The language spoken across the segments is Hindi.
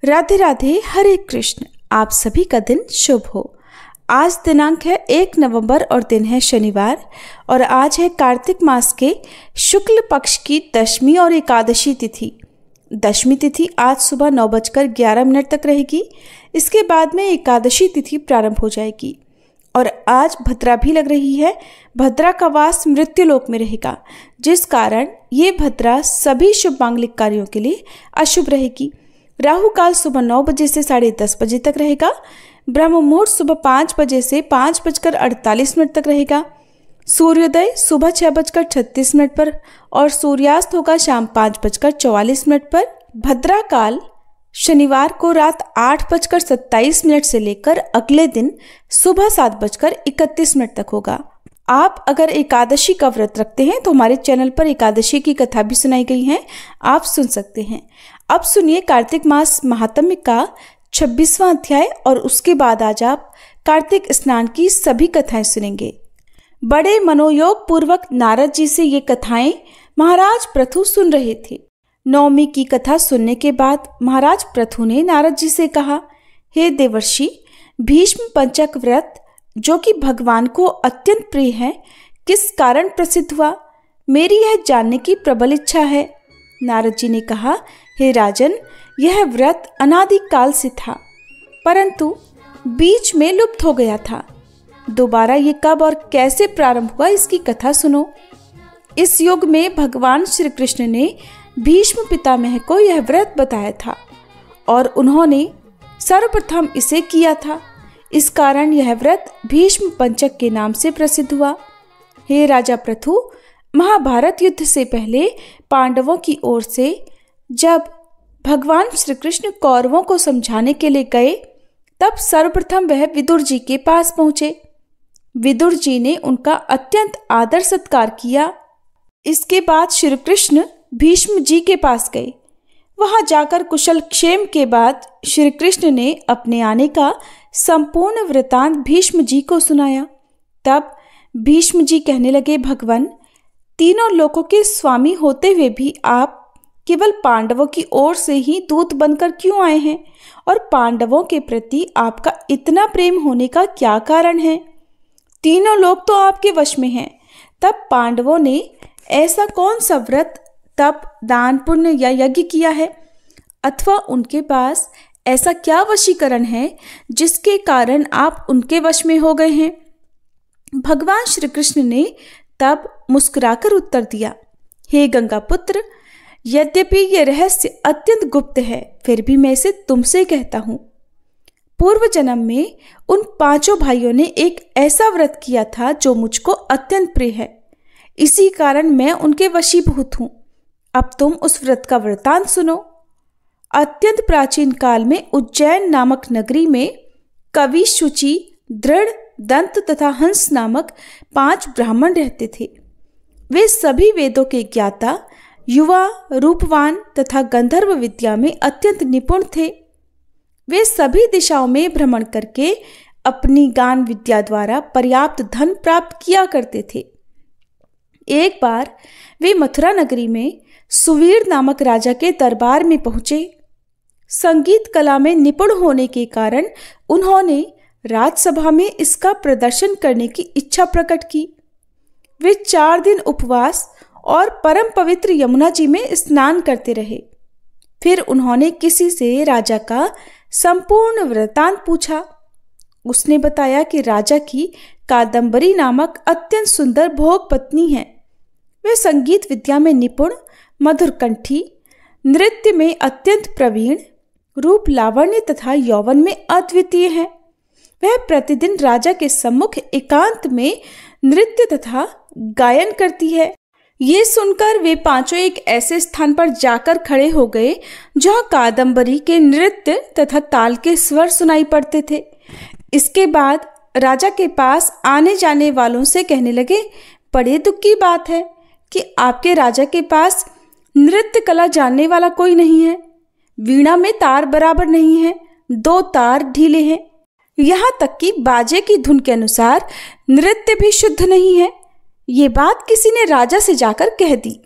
राधे राधे, हरे कृष्ण। आप सभी का दिन शुभ हो। आज दिनांक है 1 नवंबर और दिन है शनिवार और आज है कार्तिक मास के शुक्ल पक्ष की दशमी और एकादशी तिथि। दशमी तिथि आज सुबह 9:11 तक रहेगी। इसके बाद में एकादशी तिथि प्रारंभ हो जाएगी और आज भद्रा भी लग रही है। भद्रा का वास मृत्युलोक में रहेगा, जिस कारण ये भद्रा सभी शुभ मांगलिक कार्यों के लिए अशुभ रहेगी। राहु काल सुबह 9 बजे से 10:30 बजे तक रहेगा। ब्रह्म मुहूर्त सुबह 5 बजे से 5:48 तक रहेगा। सूर्योदय सुबह 6:36 पर और सूर्यास्त होगा शाम 5:44 पर। भद्रा काल शनिवार को रात 8:27 से लेकर अगले दिन सुबह 7:31 तक होगा। आप अगर एकादशी का व्रत रखते हैं तो हमारे चैनल पर एकादशी की कथा भी सुनाई गई है, आप सुन सकते हैं। अब सुनिए कार्तिक मास महात्म्य का 26वां अध्याय और उसके बाद आज आप कार्तिक स्नान की सभी कथाएं सुनेंगे। बड़े मनोयोग पूर्वक नारद जी से ये कथाएं महाराज पृथु सुन रहे थे। नवमी की कथा सुनने के बाद महाराज पृथु ने नारद जी से कहा, हे देवर्षि, भीष्म पंचक व्रत जो कि भगवान को अत्यंत प्रिय है, किस कारण प्रसिद्ध हुआ? मेरी यह जानने की प्रबल इच्छा है। नारद जी ने कहा, हे राजन, यह व्रत अनादिकाल से था, परंतु बीच में लुप्त हो गया था। दोबारा ये कब और कैसे प्रारंभ हुआ, इसकी कथा सुनो। इस युग में भगवान श्री कृष्ण ने भीष्म पितामह को यह व्रत बताया था और उन्होंने सर्वप्रथम इसे किया था। इस कारण यह व्रत भीष्म पंचक के नाम से प्रसिद्ध हुआ। हे राजा पृथु, महाभारत युद्ध से पहले पांडवों की ओर से जब भगवान श्री कृष्ण कौरवों को समझाने के लिए गए, तब सर्वप्रथम वह विदुर जी के पास पहुंचे। विदुर जी ने उनका अत्यंत आदर सत्कार किया। इसके बाद श्री कृष्ण भीष्म जी के पास गए। वहां जाकर कुशल क्षेम के बाद श्री कृष्ण ने अपने आने का संपूर्ण वृतांत भीष्म जी को सुनाया। तब भीष्म जी कहने लगे, भगवान, तीनों लोकों के स्वामी होते हुए भी आप केवल पांडवों की ओर से ही दूत बनकर क्यों आए हैं और पांडवों के प्रति आपका इतना प्रेम होने का क्या कारण है? तीनों लोग तो आपके वश में हैं। तब पांडवों ने ऐसा कौन सा व्रत, तप, दान, पुण्य या यज्ञ किया है, अथवा उनके पास ऐसा क्या वशीकरण है जिसके कारण आप उनके वश में हो गए हैं? भगवान श्री कृष्ण ने तब मुस्कुराकर उत्तर दिया, हे गंगा पुत्र, यद्यपि यह रहस्य अत्यंत गुप्त है, फिर भी मैं इसे तुमसे कहता हूं। पूर्व जन्म में उन 5 भाइयों ने एक ऐसा व्रत किया था जो मुझको अत्यंत प्रिय है। इसी कारण मैं उनके वशीभूत हूं। अब तुम उस व्रत का वृतांत सुनो। अत्यंत प्राचीन काल में उज्जैन नामक नगरी में कवि, शुचि, दृढ़, दंत तथा हंस नामक 5 ब्राह्मण रहते थे। वे सभी वेदों के ज्ञाता, युवा, रूपवान तथा गंधर्व विद्या में अत्यंत निपुण थे। वे सभी दिशाओं में भ्रमण करके अपनी गान विद्या द्वारा पर्याप्त धन प्राप्त किया करते थे। एक बार वे मथुरा नगरी में सुवीर नामक राजा के दरबार में पहुंचे। संगीत कला में निपुण होने के कारण उन्होंने राजसभा में इसका प्रदर्शन करने की इच्छा प्रकट की। वे 4 दिन उपवास और परम पवित्र यमुना जी में स्नान करते रहे। फिर उन्होंने किसी से राजा का संपूर्ण वृतांत पूछा। उसने बताया कि राजा की कादंबरी नामक अत्यंत सुंदर भोग पत्नी है। वे संगीत विद्या में निपुण, मधुर कंठी, नृत्य में अत्यंत प्रवीण, रूप, लावण्य तथा यौवन में अद्वितीय है। वह प्रतिदिन राजा के सम्मुख एकांत में नृत्य तथा गायन करती है। ये सुनकर वे 5 एक ऐसे स्थान पर जाकर खड़े हो गए जहां कादंबरी के नृत्य तथा ताल के स्वर सुनाई पड़ते थे। इसके बाद राजा के पास आने जाने वालों से कहने लगे, बड़े दुख की बात है कि आपके राजा के पास नृत्य कला जानने वाला कोई नहीं है। वीणा में तार बराबर नहीं है, 2 तार ढीले हैं। यहाँ तक कि बाजे की धुन के अनुसार नृत्य भी शुद्ध नहीं है। ये बात किसी ने राजा से जाकर कह दी।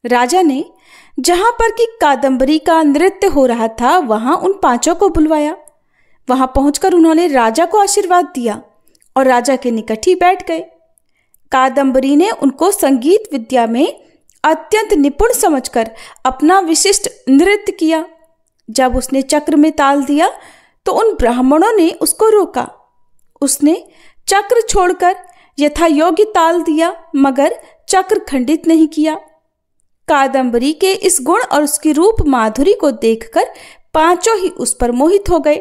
राजा ने जहां पर कि कादम्बरी का नृत्य हो रहा था वहां उन पांचों को बुलवाया। वहां पहुंचकर उन्होंने राजा को आशीर्वाद दिया और राजा के निकट ही बैठ गए। कादम्बरी ने उनको संगीत विद्या में अत्यंत निपुण समझकर अपना विशिष्ट नृत्य किया। जब उसने चक्र में ताल दिया तो उन ब्राह्मणों ने उसको रोका। उसने चक्र छोड़कर यथा योग्य ताल दिया, मगर चक्र खंडित नहीं किया। कादम्बरी के इस गुण और उसकी रूप माधुरी को देखकर पांचों ही उस पर मोहित हो गए।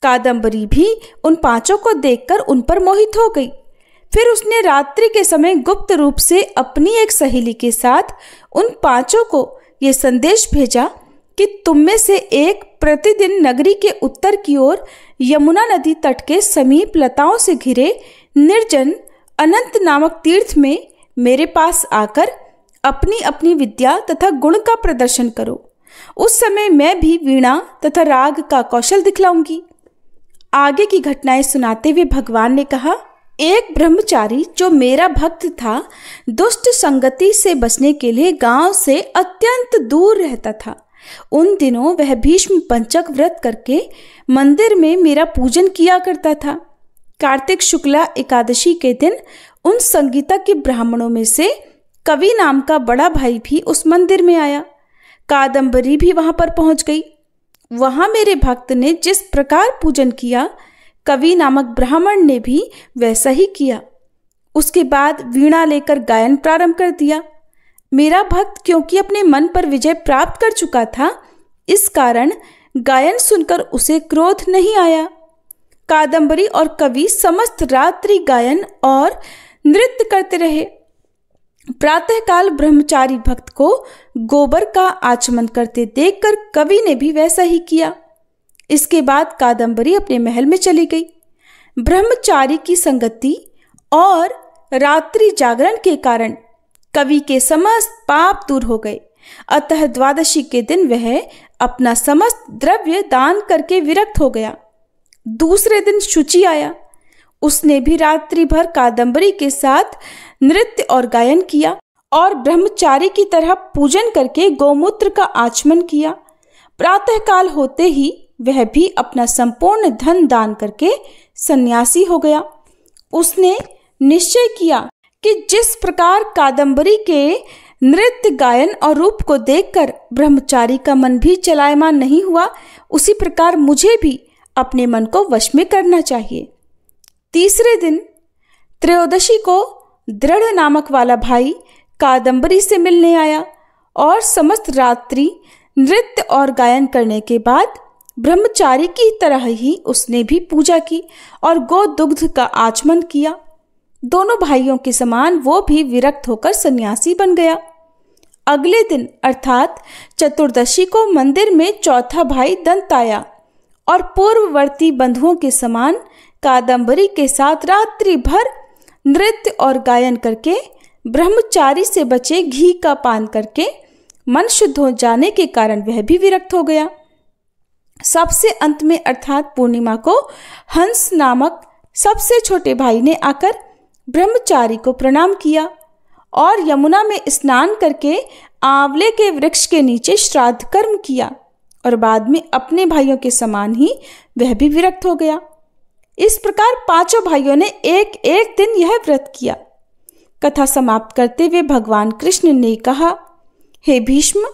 कादम्बरी भी उन पांचों को देखकर उन पर मोहित हो गई। फिर उसने रात्रि के समय गुप्त रूप से अपनी एक सहेली के साथ उन पांचों को यह संदेश भेजा कि तुम में से एक प्रतिदिन नगरी के उत्तर की ओर यमुना नदी तट के समीप लताओं से घिरे निर्जन अनंत नामक तीर्थ में मेरे पास आकर अपनी अपनी विद्या तथा गुण का प्रदर्शन करो। उस समय मैं भी वीणा तथा राग का कौशल दिखलाऊंगी। आगे की घटनाएं सुनाते हुए भगवान ने कहा, एक ब्रह्मचारी जो मेरा भक्त था, दुष्ट संगति से बचने के लिए गांव से अत्यंत दूर रहता था। उन दिनों वह भीष्म पंचक व्रत करके मंदिर में मेरा पूजन किया करता था। कार्तिक शुक्ला एकादशी के दिन उन संगीतज्ञ ब्राह्मणों में से कवि नाम का बड़ा भाई भी उस मंदिर में आया। कादम्बरी भी वहां पर पहुंच गई। वहां मेरे भक्त ने जिस प्रकार पूजन किया, कवि नामक ब्राह्मण ने भी वैसा ही किया। उसके बाद वीणा लेकर गायन प्रारंभ कर दिया। मेरा भक्त क्योंकि अपने मन पर विजय प्राप्त कर चुका था, इस कारण गायन सुनकर उसे क्रोध नहीं आया। कादम्बरी और कवि समस्त रात्रि गायन और नृत्य करते रहे। प्रातःकाल ब्रह्मचारी भक्त को गोबर का आचमन करते देखकर कवि ने भी वैसा ही किया। इसके बाद कादम्बरी अपने महल में चली गई। ब्रह्मचारी की संगति और रात्रि जागरण के कारण कवि के समस्त पाप दूर हो गए। अतः द्वादशी के दिन वह अपना समस्त द्रव्य दान करके विरक्त हो गया। दूसरे दिन शुचि आया। उसने भी रात्रि भर कादम्बरी के साथ नृत्य और गायन किया और ब्रह्मचारी की तरह पूजन करके गौमूत्र का आचमन किया। प्रातःकाल होते ही वह भी अपना संपूर्ण धन दान करके सन्यासी हो गया। उसने निश्चय किया कि जिस प्रकार कादम्बरी के नृत्य गायन और रूप को देखकर ब्रह्मचारी का मन भी चलायमान नहीं हुआ, उसी प्रकार मुझे भी अपने मन को वश में करना चाहिए। तीसरे दिन त्रयोदशी को दृढ़ नामक वाला भाई कादम्बरी से मिलने आया और समस्त रात्रि नृत्य और गायन करने के बाद ब्रह्मचारी की तरह ही उसने भी पूजा की और गो दुग्ध का आचमन किया। दोनों भाइयों के समान वो भी विरक्त होकर सन्यासी बन गया। अगले दिन अर्थात चतुर्दशी को मंदिर में चौथा भाई दंत आया और पूर्ववर्ती बंधुओं के समान कादम्बरी के साथ रात्रि भर नृत्य और गायन करके ब्रह्मचारी से बचे घी का पान करके मन शुद्ध हो जाने के कारण वह भी विरक्त हो गया। सबसे अंत में अर्थात पूर्णिमा को हंस नामक सबसे छोटे भाई ने आकर ब्रह्मचारी को प्रणाम किया और यमुना में स्नान करके आंवले के वृक्ष के नीचे श्राद्ध कर्म किया और बाद में अपने भाइयों के समान ही वह भी विरक्त हो गया। इस प्रकार पांचों भाइयों ने एक एक दिन यह व्रत किया। कथा समाप्त करते हुए भगवान कृष्ण ने कहा, हे भीष्म,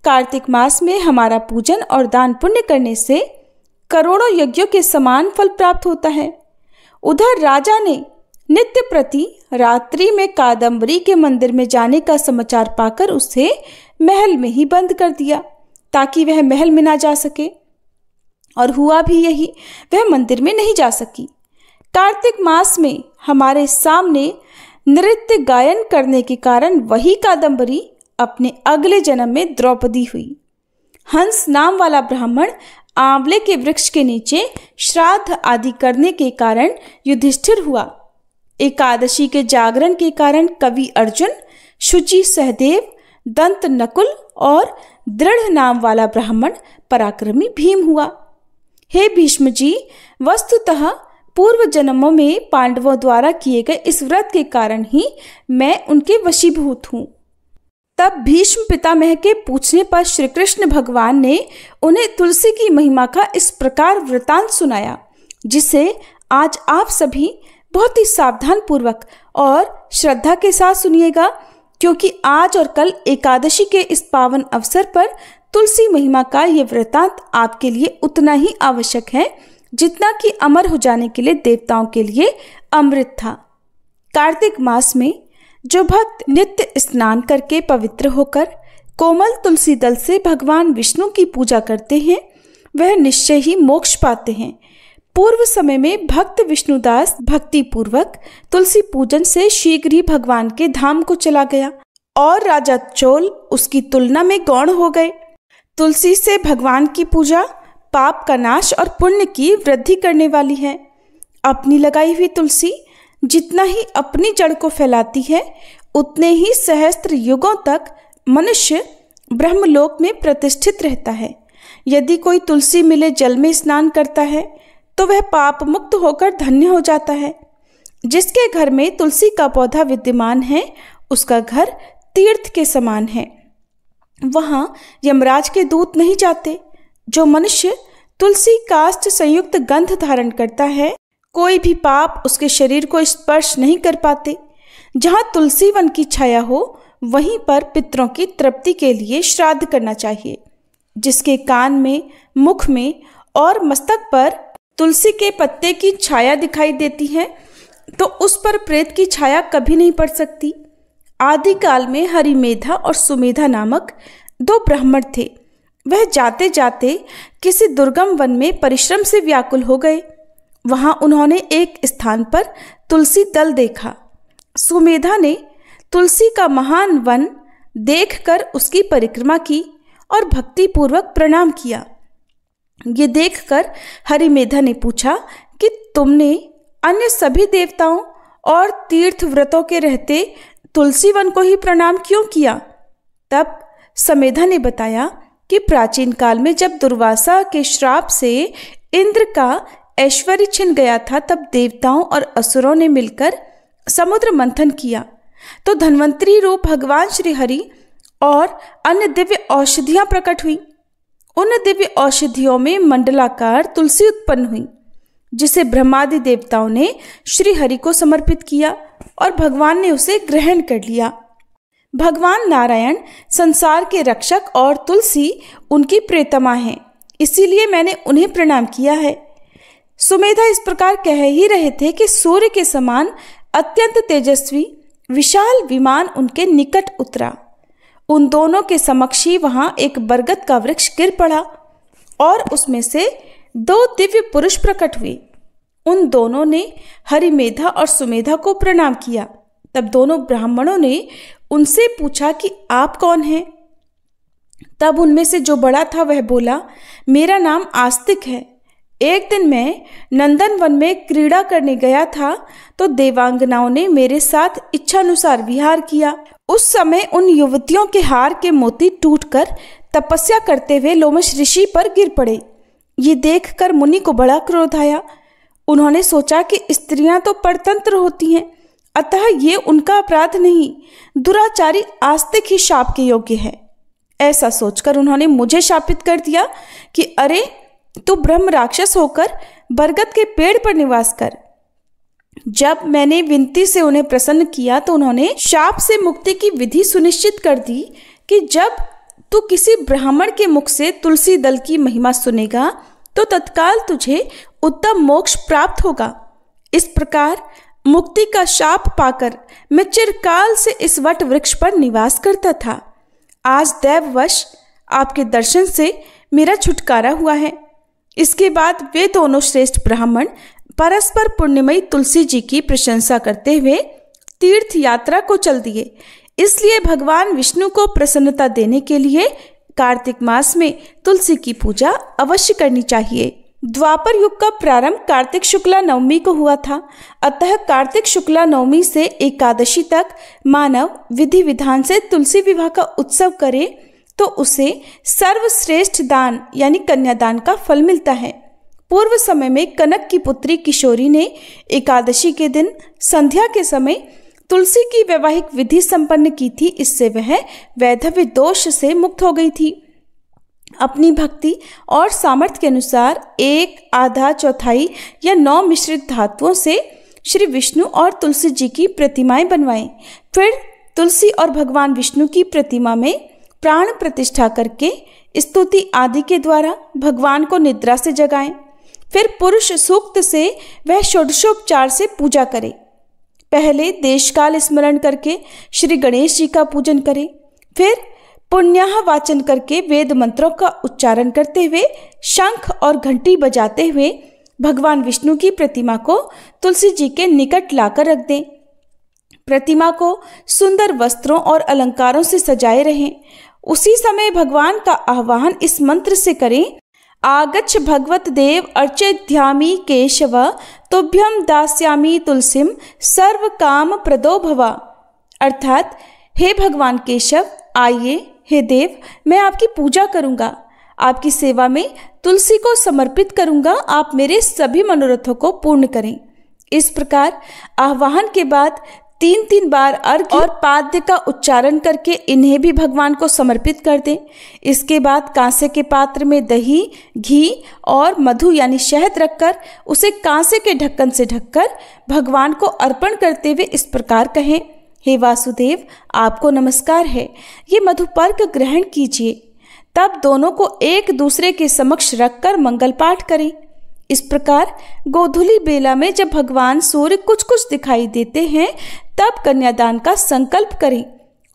कार्तिक मास में हमारा पूजन और दान पुण्य करने से करोड़ों यज्ञों के समान फल प्राप्त होता है। उधर राजा ने नित्य प्रति रात्रि में कादम्बरी के मंदिर में जाने का समाचार पाकर उसे महल में ही बंद कर दिया ताकि वह महल में ना जा सके, और हुआ भी यही, वह मंदिर में नहीं जा सकी। कार्तिक मास में हमारे सामने नृत्य गायन करने के कारण वही कादम्बरी अपने अगले जन्म में द्रौपदी हुई। हंस नाम वाला ब्राह्मण आंवले के वृक्ष के नीचे श्राद्ध आदि करने के कारण युधिष्ठिर हुआ। एकादशी के जागरण के कारण कवि अर्जुन, शुचि सहदेव, दंत नकुल और दृढ़ नाम वाला ब्राह्मण पराक्रमी भीम हुआ। हे भीष्म जी, वस्तुतः पूर्व जन्मों में पांडवों द्वारा किए गए इस व्रत के कारण ही मैं उनके वशीभूत हूँ। तब भीष्म पितामह के पूछने पर श्री कृष्ण भगवान ने उन्हें तुलसी की महिमा का इस प्रकार वृतांत सुनाया, जिसे आज आप सभी बहुत ही सावधान पूर्वक और श्रद्धा के साथ सुनिएगा, क्योंकि आज और कल एकादशी के इस पावन अवसर पर तुलसी महिमा का ये वृतांत आपके लिए उतना ही आवश्यक है जितना कि अमर हो जाने के लिए देवताओं के लिए अमृत था। कार्तिक मास में जो भक्त नित्य स्नान करके पवित्र होकर कोमल तुलसी दल से भगवान विष्णु की पूजा करते हैं, वह निश्चय ही मोक्ष पाते हैं। पूर्व समय में भक्त विष्णुदास भक्ति पूर्वक तुलसी पूजन से शीघ्र ही भगवान के धाम को चला गया और राजा चोल उसकी तुलना में गौण हो गए। तुलसी से भगवान की पूजा पाप का नाश और पुण्य की वृद्धि करने वाली है। अपनी लगाई हुई तुलसी जितना ही अपनी जड़ को फैलाती है, उतने ही सहस्त्र युगों तक मनुष्य ब्रह्मलोक में प्रतिष्ठित रहता है। यदि कोई तुलसी मिले जल में स्नान करता है तो वह पाप मुक्त होकर धन्य हो जाता है। जिसके घर में तुलसी का पौधा विद्यमान है, उसका घर तीर्थ के समान है। वहां यमराज के दूत नहीं जाते। जो मनुष्य तुलसी काष्ठ संयुक्त गंध धारण करता है, कोई भी पाप उसके शरीर को स्पर्श नहीं कर पाते। जहां तुलसी वन की छाया हो, वहीं पर पितरों की तृप्ति के लिए श्राद्ध करना चाहिए। जिसके कान में, मुख में और मस्तक पर तुलसी के पत्ते की छाया दिखाई देती है, तो उस पर प्रेत की छाया कभी नहीं पड़ सकती। आदिकाल में हरिमेधा और सुमेधा नामक दो ब्राह्मण थे। वह जाते जाते किसी दुर्गम वन में परिश्रम से व्याकुल हो गए। वहां उन्होंने एक स्थान पर तुलसी दल देखा। सुमेधा ने तुलसी का महान वन देखकर उसकी परिक्रमा की और भक्ति पूर्वक प्रणाम किया। ये देखकर हरिमेधा ने पूछा कि तुमने अन्य सभी देवताओं और तीर्थ व्रतों के रहते तुलसी वन को ही प्रणाम क्यों किया? तब समेधा ने बताया कि प्राचीन काल में जब दुर्वासा के श्राप से इंद्र का ऐश्वर्य छिन गया था, तब देवताओं और असुरों ने मिलकर समुद्र मंथन किया, तो धन्वंतरी रूप भगवान श्री हरि और अन्य दिव्य औषधियां प्रकट हुई। उन दिव्य औषधियों में मंडलाकार तुलसी उत्पन्न हुई, जिसे ब्रह्मादि देवताओं ने श्री हरि को समर्पित किया और भगवान ने उसे ग्रहण कर लिया। भगवान नारायण संसार के रक्षक और तुलसी उनकी प्रियतमा हैं, इसीलिए मैंने उन्हें प्रणाम किया है। सुमेधा इस प्रकार कह ही रहे थे कि सूर्य के समान अत्यंत तेजस्वी विशाल विमान उनके निकट उतरा। उन दोनों के समक्ष ही वहां एक बरगद का वृक्ष गिर पड़ा और उसमें से दो दिव्य पुरुष प्रकट हुए। उन दोनों ने हरिमेधा और सुमेधा को प्रणाम किया। तब दोनों ब्राह्मणों ने उनसे पूछा कि आप कौन हैं? तब उनमें से जो बड़ा था वह बोला, मेरा नाम आस्तिक है। एक दिन मैं नंदन वन में क्रीड़ा करने गया था, तो देवांगनाओं ने मेरे साथ इच्छानुसार विहार किया। उस समय उन युवतियों के हार के मोती टूटकर तपस्या करते हुए लोमश ऋषि पर गिर पड़े। ये देखकर मुनि को बड़ा क्रोध आया। उन्होंने सोचा कि स्त्रियां तो परतंत्र होती हैं, अतः ये उनका अपराध नहीं, दुराचारी आस्तिक ही शाप के योग्य है। ऐसा सोचकर उन्होंने मुझे शापित कर दिया कि अरे तू ब्रह्म राक्षस होकर बरगद के पेड़ पर निवास कर। जब मैंने विनती से उन्हें प्रसन्न किया तो उन्होंने शाप से मुक्ति की विधि सुनिश्चित कर दी कि जब तू किसी ब्राह्मण के मुख से तुलसी दल की महिमा सुनेगा तो तत्काल तुझे उत्तम मोक्ष प्राप्त होगा। इस प्रकार मुक्ति का शाप पाकर मैं चिरकाल से इस वट वृक्ष पर निवास करता था। आज दैववश आपके दर्शन से मेरा छुटकारा हुआ है। इसके बाद वे दोनों श्रेष्ठ ब्राह्मण परस्पर पुण्यमयी तुलसी जी की प्रशंसा करते हुए तीर्थ यात्रा को चल दिए। इसलिए भगवान विष्णु को प्रसन्नता देने के लिए कार्तिक मास में तुलसी की पूजा अवश्य करनी चाहिए। द्वापर युग का प्रारंभ कार्तिक शुक्ला नवमी को हुआ था, अतः कार्तिक शुक्ला नवमी से एकादशी तक मानव विधि विधान से तुलसी विवाह का उत्सव करे तो उसे सर्वश्रेष्ठ दान यानी कन्यादान का फल मिलता है। पूर्व समय में कनक की पुत्री किशोरी ने एकादशी के दिन संध्या के समय तुलसी की वैवाहिक विधि संपन्न की थी, इससे वह वैधव्य दोष से मुक्त हो गई थी। अपनी भक्ति और सामर्थ्य के अनुसार 1, आधा, चौथाई या 9 मिश्रित धातुओं से श्री विष्णु और तुलसी जी की प्रतिमाएं बनवाएं। फिर तुलसी और भगवान विष्णु की प्रतिमा में प्राण प्रतिष्ठा करके स्तुति आदि के द्वारा भगवान को निद्रा से जगाएं। फिर पुरुष सूक्त से वह षोडशोपचार से पूजा करें। पहले देशकाल स्मरण करके श्री गणेश जी का पूजन करें। फिर पुण्याह वाचन करके वेद मंत्रों का उच्चारण करते हुए शंख और घंटी बजाते हुए भगवान विष्णु की प्रतिमा को तुलसी जी के निकट लाकर रख दें। प्रतिमा को सुंदर वस्त्रों और अलंकारों से सजाए रहें। उसी समय भगवान का आह्वान इस मंत्र से करें, आगच्छ भगवत देव अर्चेध्यामि केशव तुभ्यम दास्यामि तुलसीम सर्व काम प्रदो भवा। अर्थात हे भगवान केशव, आइए, हे देव, मैं आपकी पूजा करूंगा, आपकी सेवा में तुलसी को समर्पित करूंगा, आप मेरे सभी मनोरथों को पूर्ण करें। इस प्रकार आह्वान के बाद 3 बार अर्घ्य और पाद्य का उच्चारण करके इन्हें भी भगवान को समर्पित कर दें। इसके बाद कांसे के पात्र में दही, घी और मधु यानी शहद रखकर उसे कांसे के ढक्कन से ढककर भगवान को अर्पण करते हुए इस प्रकार कहें, हे वासुदेव, आपको नमस्कार है, ये मधुपर्क ग्रहण कीजिए। तब दोनों को एक दूसरे के समक्ष रखकर मंगल पाठ करें। इस प्रकार गोधूली बेला में जब भगवान सूर्य कुछ कुछ दिखाई देते हैं तब कन्यादान का संकल्प करें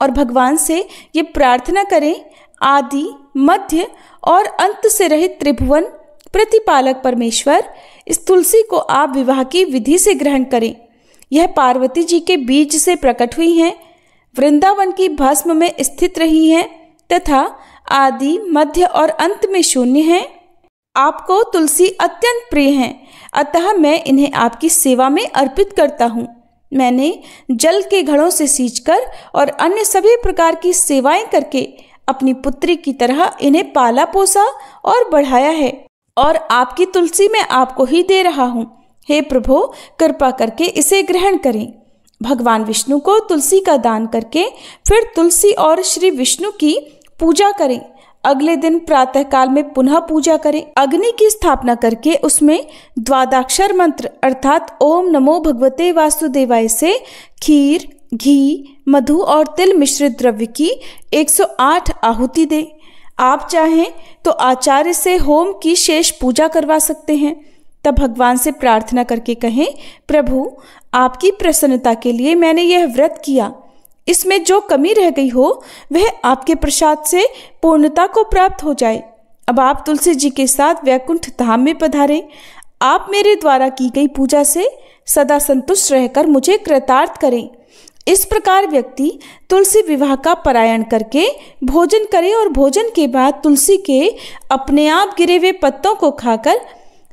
और भगवान से ये प्रार्थना करें, आदि, मध्य और अंत से रहित त्रिभुवन प्रतिपालक परमेश्वर, इस तुलसी को आप विवाह की विधि से ग्रहण करें। यह पार्वती जी के बीज से प्रकट हुई हैं, वृंदावन की भस्म में स्थित रही हैं तथा आदि, मध्य और अंत में शून्य है। आपको तुलसी अत्यंत प्रिय हैं, अतः मैं इन्हें आपकी सेवा में अर्पित करता हूँ। मैंने जल के घड़ों से सींचकर और अन्य सभी प्रकार की सेवाएं करके अपनी पुत्री की तरह इन्हें पाला पोसा और बढ़ाया है और आपकी तुलसी मैं आपको ही दे रहा हूँ। हे प्रभु, कृपा करके इसे ग्रहण करें। भगवान विष्णु को तुलसी का दान करके फिर तुलसी और श्री विष्णु की पूजा करें। अगले दिन प्रातः काल में पुनः पूजा करें। अग्नि की स्थापना करके उसमें द्वादशाक्षर मंत्र अर्थात ओम नमो भगवते वासुदेवाय से खीर, घी, मधु और तिल मिश्रित द्रव्य की 108 आहुति दें। आप चाहें तो आचार्य से होम की शेष पूजा करवा सकते हैं। तब भगवान से प्रार्थना करके कहें, प्रभु, आपकी प्रसन्नता के लिए मैंने यह व्रत किया, इसमें जो कमी रह गई हो वह आपके प्रसाद से पूर्णता को प्राप्त हो जाए। अब आप तुलसी जी के साथ वैकुंठ धाम में पधारें। आप मेरे द्वारा की गई पूजा से सदा संतुष्ट रहकर मुझे कृतार्थ करें। इस प्रकार व्यक्ति तुलसी विवाह का पारायण करके भोजन करे और भोजन के बाद तुलसी के अपने आप गिरे हुए पत्तों को खाकर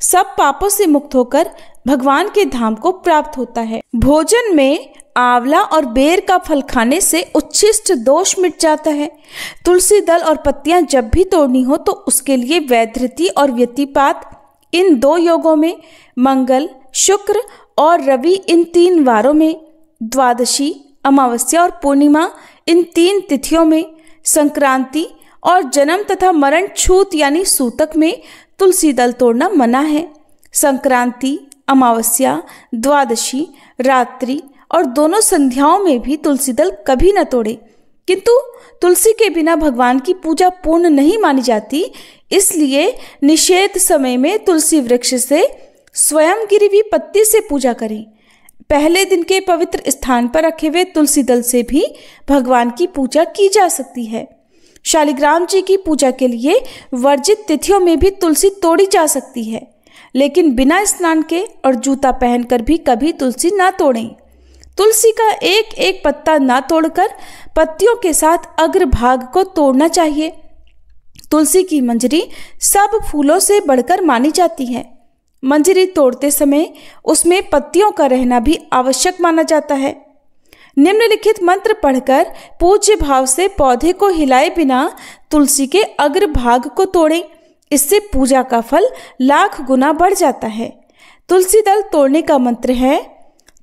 सब पापों से मुक्त होकर भगवान के धाम को प्राप्त होता है। भोजन में आंवला और बेर का फल खाने से उच्छिष्ट दोष मिट जाता है। तुलसी दल और पत्तियां जब भी तोड़नी हो तो उसके लिए वैधृति और व्यतिपात इन 2 योगों में, मंगल, शुक्र और रवि इन 3 वारों में, द्वादशी, अमावस्या और पूर्णिमा इन 3 तिथियों में, संक्रांति और जन्म तथा मरण छूत यानी सूतक में तुलसी दल तोड़ना मना है। संक्रांति, अमावस्या, द्वादशी, रात्रि और दोनों संध्याओं में भी तुलसी दल कभी न तोड़े। किंतु तुलसी के बिना भगवान की पूजा पूर्ण नहीं मानी जाती, इसलिए निषेध समय में तुलसी वृक्ष से स्वयं गिरी हुई पत्ती से पूजा करें। पहले दिन के पवित्र स्थान पर रखे हुए तुलसी दल से भी भगवान की पूजा की जा सकती है। शालिग्राम जी की पूजा के लिए वर्जित तिथियों में भी तुलसी तोड़ी जा सकती है, लेकिन बिना स्नान के और जूता पहनकर भी कभी तुलसी ना तोड़ें। तुलसी का एक एक पत्ता ना तोड़कर पत्तियों के साथ अग्रभाग को तोड़ना चाहिए। तुलसी की मंजरी सब फूलों से बढ़कर मानी जाती है। मंजरी तोड़ते समय उसमें पत्तियों का रहना भी आवश्यक माना जाता है। निम्नलिखित मंत्र पढ़कर पूज्य भाव से पौधे को हिलाए बिना तुलसी के अग्रभाग को तोड़ें। इससे पूजा का फल लाख गुना बढ़ जाता है। तुलसी दल तोड़ने का मंत्र है,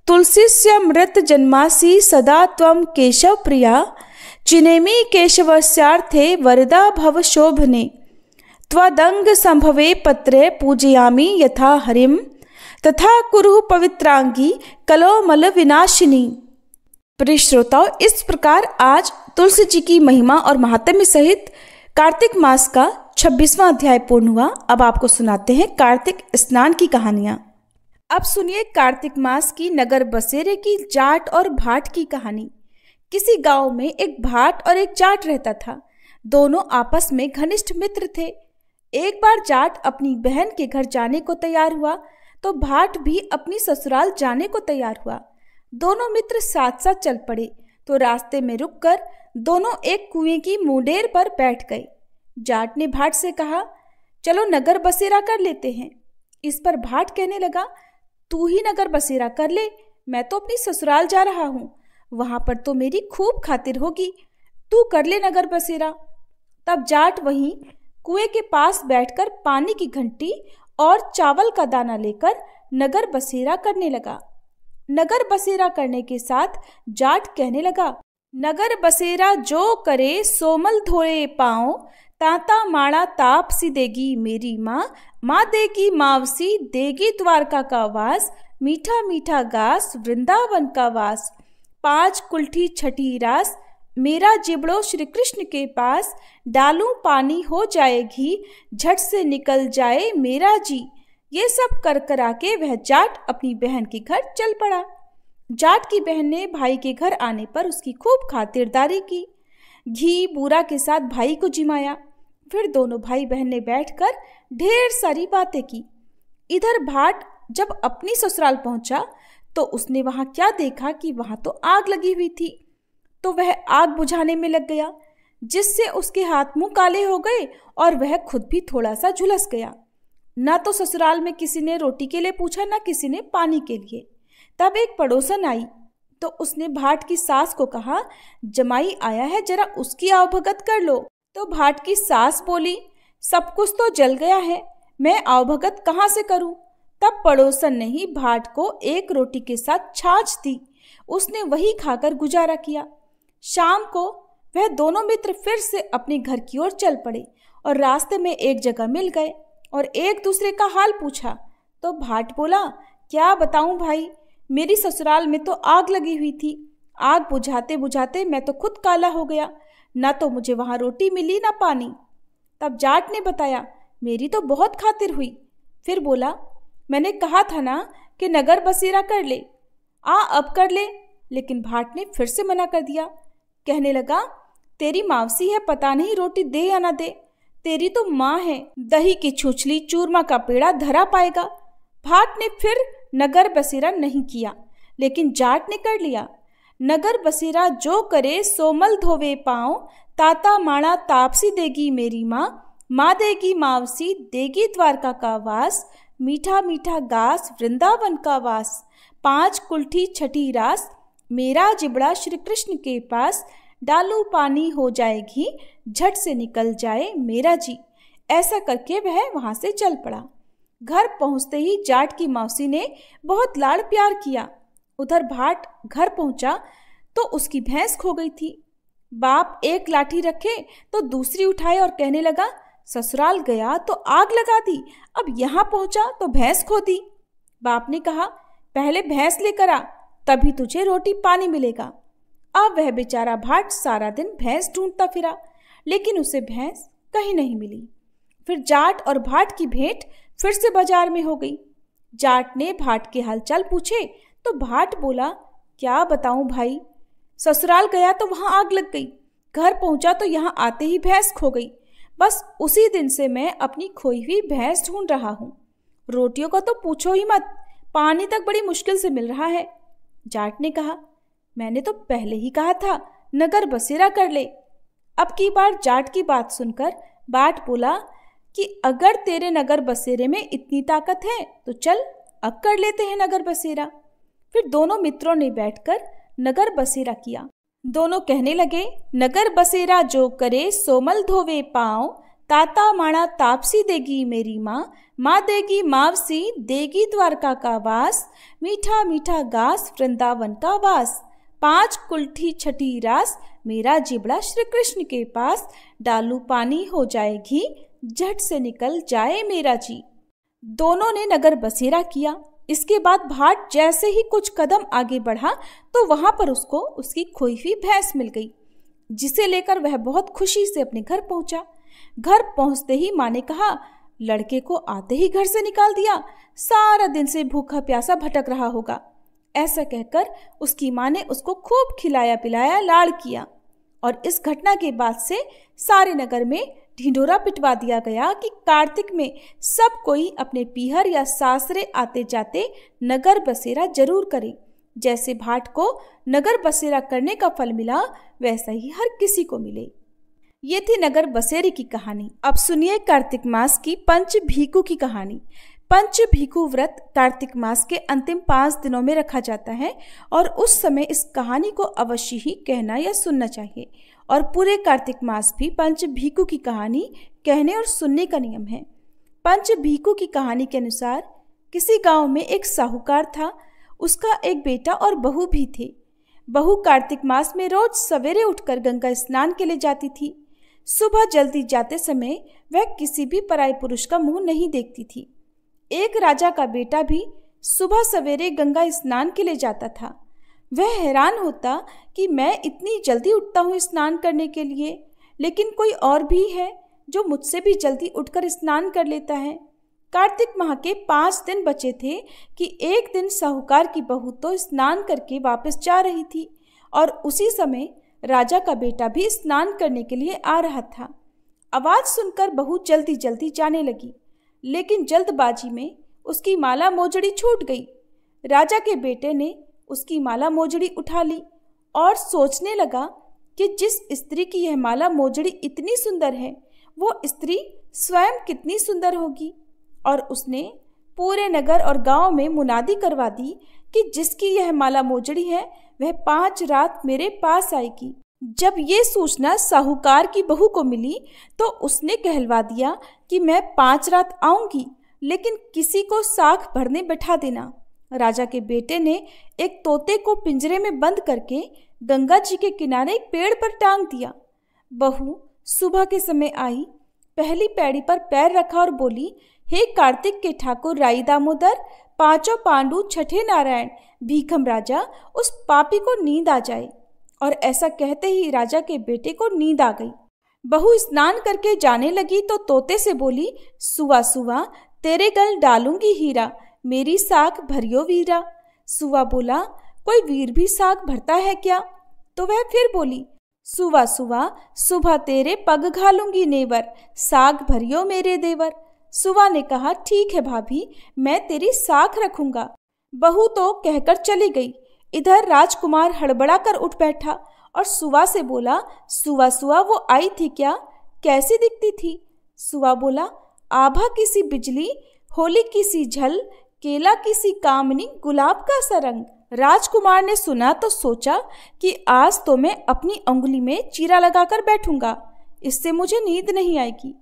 तुलसीस्यमृत जन्मासि सदा त्वं केशव प्रिया, चिनेमि केशवस्यार्थे वरदा भव शोभने, त्वदंग संभवे पत्रे पूजयामि यथा हरिम, तथा कुरु पवित्रांगी कलोमल विनाशिनी। प्रिय श्रोताओं, इस प्रकार आज तुलसी जी की महिमा और महात्म्य सहित कार्तिक मास का 26वां अध्याय पूर्ण हुआ। अब आपको सुनाते हैं कार्तिक स्नान की कहानियां। अब सुनिए कार्तिक मास की नगर बसेरे की जाट और भाट की कहानी। किसी गांव में एक भाट और एक जाट रहता था। दोनों आपस में घनिष्ठ मित्र थे। एक बार जाट अपनी बहन के घर जाने को तैयार हुआ तो भाट भी अपनी ससुराल जाने को तैयार हुआ। दोनों मित्र साथ साथ चल पड़े तो रास्ते में रुककर दोनों एक कुएं की मुंडेर पर बैठ गए। जाट ने भाट से कहा, चलो नगर बसेरा कर लेते हैं। इस पर भाट कहने लगा, तू ही नगर बसेरा कर ले, मैं तो अपनी ससुराल जा रहा हूँ, वहां पर तो मेरी खूब खातिर होगी, तू कर ले नगर बसेरा। तब जाट वहीं कुएं के पास बैठकर पानी की घंटी और चावल का दाना लेकर नगर बसेरा करने लगा। नगर बसेरा करने के साथ जाट कहने लगा, नगर बसेरा जो करे सोमल धोए पाँव, ताता माड़ा ताप सी देगी मेरी माँ, माँ देगी मावसी देगी द्वारका का वास, मीठा मीठा गास वृंदावन का वास, 5 कुल्ठी छठी रास, मेरा जिबड़ो श्री कृष्ण के पास, डालूं पानी हो जाएगी झट से निकल जाए मेरा जी। ये सब कर करा के वह जाट अपनी बहन के घर चल पड़ा। जाट की बहन ने भाई के घर आने पर उसकी खूब खातिरदारी की, घी बूरा के साथ भाई को जिमाया। फिर दोनों भाई बहन ने बैठकर ढेर सारी बातें की। इधर भाट जब अपनी ससुराल पहुंचा तो उसने वहां क्या देखा कि वहां तो आग लगी हुई थी, तो वह आग बुझाने में लग गया, जिससे उसके हाथ मुंह काले हो गए और वह खुद भी थोड़ा सा झुलस गया। न तो ससुराल में किसी ने रोटी के लिए पूछा, न किसी ने पानी के लिए। तब एक पड़ोसन आई तो उसने भाट की सास को कहा, जमाई आया है, जरा उसकी आवभगत कर लो। तो भाट की सास बोली, सब कुछ तो जल गया है, मैं आवभगत कहाँ से करूं। तब पड़ोसन ने ही भाट को एक रोटी के साथ छाछ दी। उसने वही खाकर गुजारा किया। शाम को वह दोनों मित्र फिर से अपने घर की ओर चल पड़े और रास्ते में एक जगह मिल गए और एक दूसरे का हाल पूछा। तो भाट बोला, क्या बताऊं भाई, मेरी ससुराल में तो आग लगी हुई थी, आग बुझाते बुझाते मैं तो खुद काला हो गया, ना तो मुझे वहां रोटी मिली ना पानी। तब जाट ने बताया, मेरी तो बहुत खातिर हुई। फिर बोला, मैंने कहा था ना कि नगर बसेरा कर ले, अब कर ले। लेकिन भाट ने फिर से मना कर दिया। कहने लगा, तेरी मावसी है, पता नहीं रोटी दे या ना दे, तेरी तो माँ है, दही की छुछली चूरमा का पेड़ा धरा पाएगा। भाट ने फिर नगर बसेरा नहीं किया, लेकिन जाट ने कर लिया। नगर बसेरा जो करे सोमल धोवे पाँव, ताता माड़ा तापसी देगी मेरी माँ, माँ देगी मावसी देगी द्वारका का वास, मीठा मीठा गास वृंदावन का वास, 5 कुल्ठी छठी रास, मेरा जिबड़ा श्री कृष्ण के पास, डालू पानी हो जाएगी झट से निकल जाए मेरा जी। ऐसा करके वह वहां से चल पड़ा। घर पहुंचते ही जाट की मौसी ने बहुत लाड़ प्यार किया। उधर भाट घर पहुंचा तो उसकी भैंस खो गई थी। बाप एक लाठी रखे तो दूसरी उठाए और कहने लगा, ससुराल गया तो आग लगा दी, अब यहाँ पहुंचा तो भैंस खो दी। बाप ने कहा, पहले भैंस लेकर आ, तभी तुझे रोटी पानी मिलेगा। अब वह बेचारा भाट सारा दिन भैंस ढूंढता फिरा, लेकिन उसे भैंस कहीं नहीं मिली। फिर जाट और भाट की भेंट फिर से बाजार में हो गई। जाट ने भाट के हालचाल पूछे तो भाट बोला, क्या बताऊं भाई, ससुराल गया तो वहां आग लग गई, घर पहुंचा तो यहाँ आते ही भैंस खो गई। बस उसी दिन से मैं अपनी खोई हुई भैंस ढूंढ रहा हूँ। रोटियों का तो पूछो ही मत, पानी तक बड़ी मुश्किल से मिल रहा है। जाट ने कहा, मैंने तो पहले ही कहा था नगर बसेरा कर ले। अब की बार जाट की बात सुनकर बाट बोला कि अगर तेरे नगर बसेरे में इतनी ताकत है तो चल अब कर लेते हैं नगर बसेरा। फिर दोनों मित्रों ने बैठकर नगर बसेरा किया। दोनों कहने लगे, नगर बसेरा जो करे सोमल धोवे पाँव, ताता माणा तापसी देगी मेरी माँ, माँ देगी मावसी, देगी द्वारका का वास, मीठा मीठा घास वृंदावन का वास। 5 कुल्ठी छठी रास, मेरा जिबड़ा श्री कृष्ण के पास, डालू पानी हो जाएगी, झट से निकल जाए मेरा जी। दोनों ने नगर बसेरा किया। इसके बाद भाट जैसे ही कुछ कदम आगे बढ़ा तो वहां पर उसको उसकी खोई हुई भैंस मिल गई, जिसे लेकर वह बहुत खुशी से अपने घर पहुंचा। घर पहुंचते ही माँ ने कहा, लड़के को आते ही घर से निकाल दिया, सारा दिन से भूखा प्यासा भटक रहा होगा। ऐसा कहकर उसकी माँ ने उसको खूब खिलाया पिलाया, लाड़ किया। और इस घटना के बाद से सारे नगर में ढिंढोरा पिटवा दिया गया कि कार्तिक में सब कोई अपने पीहर या सासरे आते जाते नगर बसेरा जरूर करे। जैसे भाट को नगर बसेरा करने का फल मिला, वैसा ही हर किसी को मिले। ये थी नगर बसेरे की कहानी। अब सुनिए कार्तिक मास की पंच भीखू की कहानी। पंच भीखू व्रत कार्तिक मास के अंतिम 5 दिनों में रखा जाता है और उस समय इस कहानी को अवश्य ही कहना या सुनना चाहिए। और पूरे कार्तिक मास भी पंच भीखू की कहानी कहने और सुनने का नियम है। पंच भीखू की कहानी के अनुसार किसी गांव में एक साहूकार था। उसका एक बेटा और बहू भी थे। बहू कार्तिक मास में रोज सवेरे उठकर गंगा स्नान के लिए जाती थी। सुबह जल्दी जाते समय वह किसी भी पराये पुरुष का मुंह नहीं देखती थी। एक राजा का बेटा भी सुबह सवेरे गंगा स्नान के लिए जाता था। वह हैरान होता कि मैं इतनी जल्दी उठता हूँ स्नान करने के लिए, लेकिन कोई और भी है जो मुझसे भी जल्दी उठकर स्नान कर लेता है। कार्तिक माह के 5 दिन बचे थे कि एक दिन साहूकार की बहू तो स्नान करके वापस जा रही थी और उसी समय राजा का बेटा भी स्नान करने के लिए आ रहा था। आवाज सुनकर बहू जल्दी जल्दी जाने लगी, लेकिन जल्दबाजी में उसकी माला मोजड़ी छूट गई। राजा के बेटे ने उसकी माला मोजड़ी उठा ली और सोचने लगा कि जिस स्त्री की यह माला मोजड़ी इतनी सुंदर है, वो स्त्री स्वयं कितनी सुंदर होगी। और उसने पूरे नगर और गांव में मुनादी करवा दी कि जिसकी यह माला मोजड़ी है वह 5 रात मेरे पास आएगी। जब ये सूचना साहूकार की बहू को मिली तो उसने कहलवा दिया कि मैं 5 रात आऊंगी, लेकिन किसी को साख भरने बैठा देना। राजा के बेटे ने एक तोते को पिंजरे में बंद करके गंगा जी के किनारे एक पेड़ पर टांग दिया। बहू सुबह के समय आई, पहली पैड़ी पर पैर रखा और बोली, हे कार्तिक के ठाकुर राई दामोदर, 5 पांडु छठे नारायण, भीखम राजा, उस पापी को नींद आ जाए। और ऐसा कहते ही राजा के बेटे को नींद आ गई। बहू स्नान करके जाने लगी तो तोते से बोली, सुवा सुवा तेरे गल डालूंगी हीरा, मेरी साख भरियो वीरा। सुवा बोला, कोई वीर भी साख भरता है क्या? तो वह फिर बोली, सुवा सुवा सुबह तेरे पग घालूंगी नेवर, साख भरियो मेरे देवर। सुवा ने कहा, ठीक है भाभी, मैं तेरी साख रखूंगा। बहू तो कहकर चली गई। इधर राजकुमार हड़बड़ा कर उठ बैठा और सुवा से बोला, सुवा सुवा वो आई थी क्या? कैसी दिखती थी? सुवा बोला, आभा की सी बिजली, होली की सी झल, केला की सी कामनी, गुलाब का सा रंग। राजकुमार ने सुना तो सोचा कि आज तो मैं अपनी उंगली में चीरा लगाकर बैठूंगा, इससे मुझे नींद नहीं आएगी।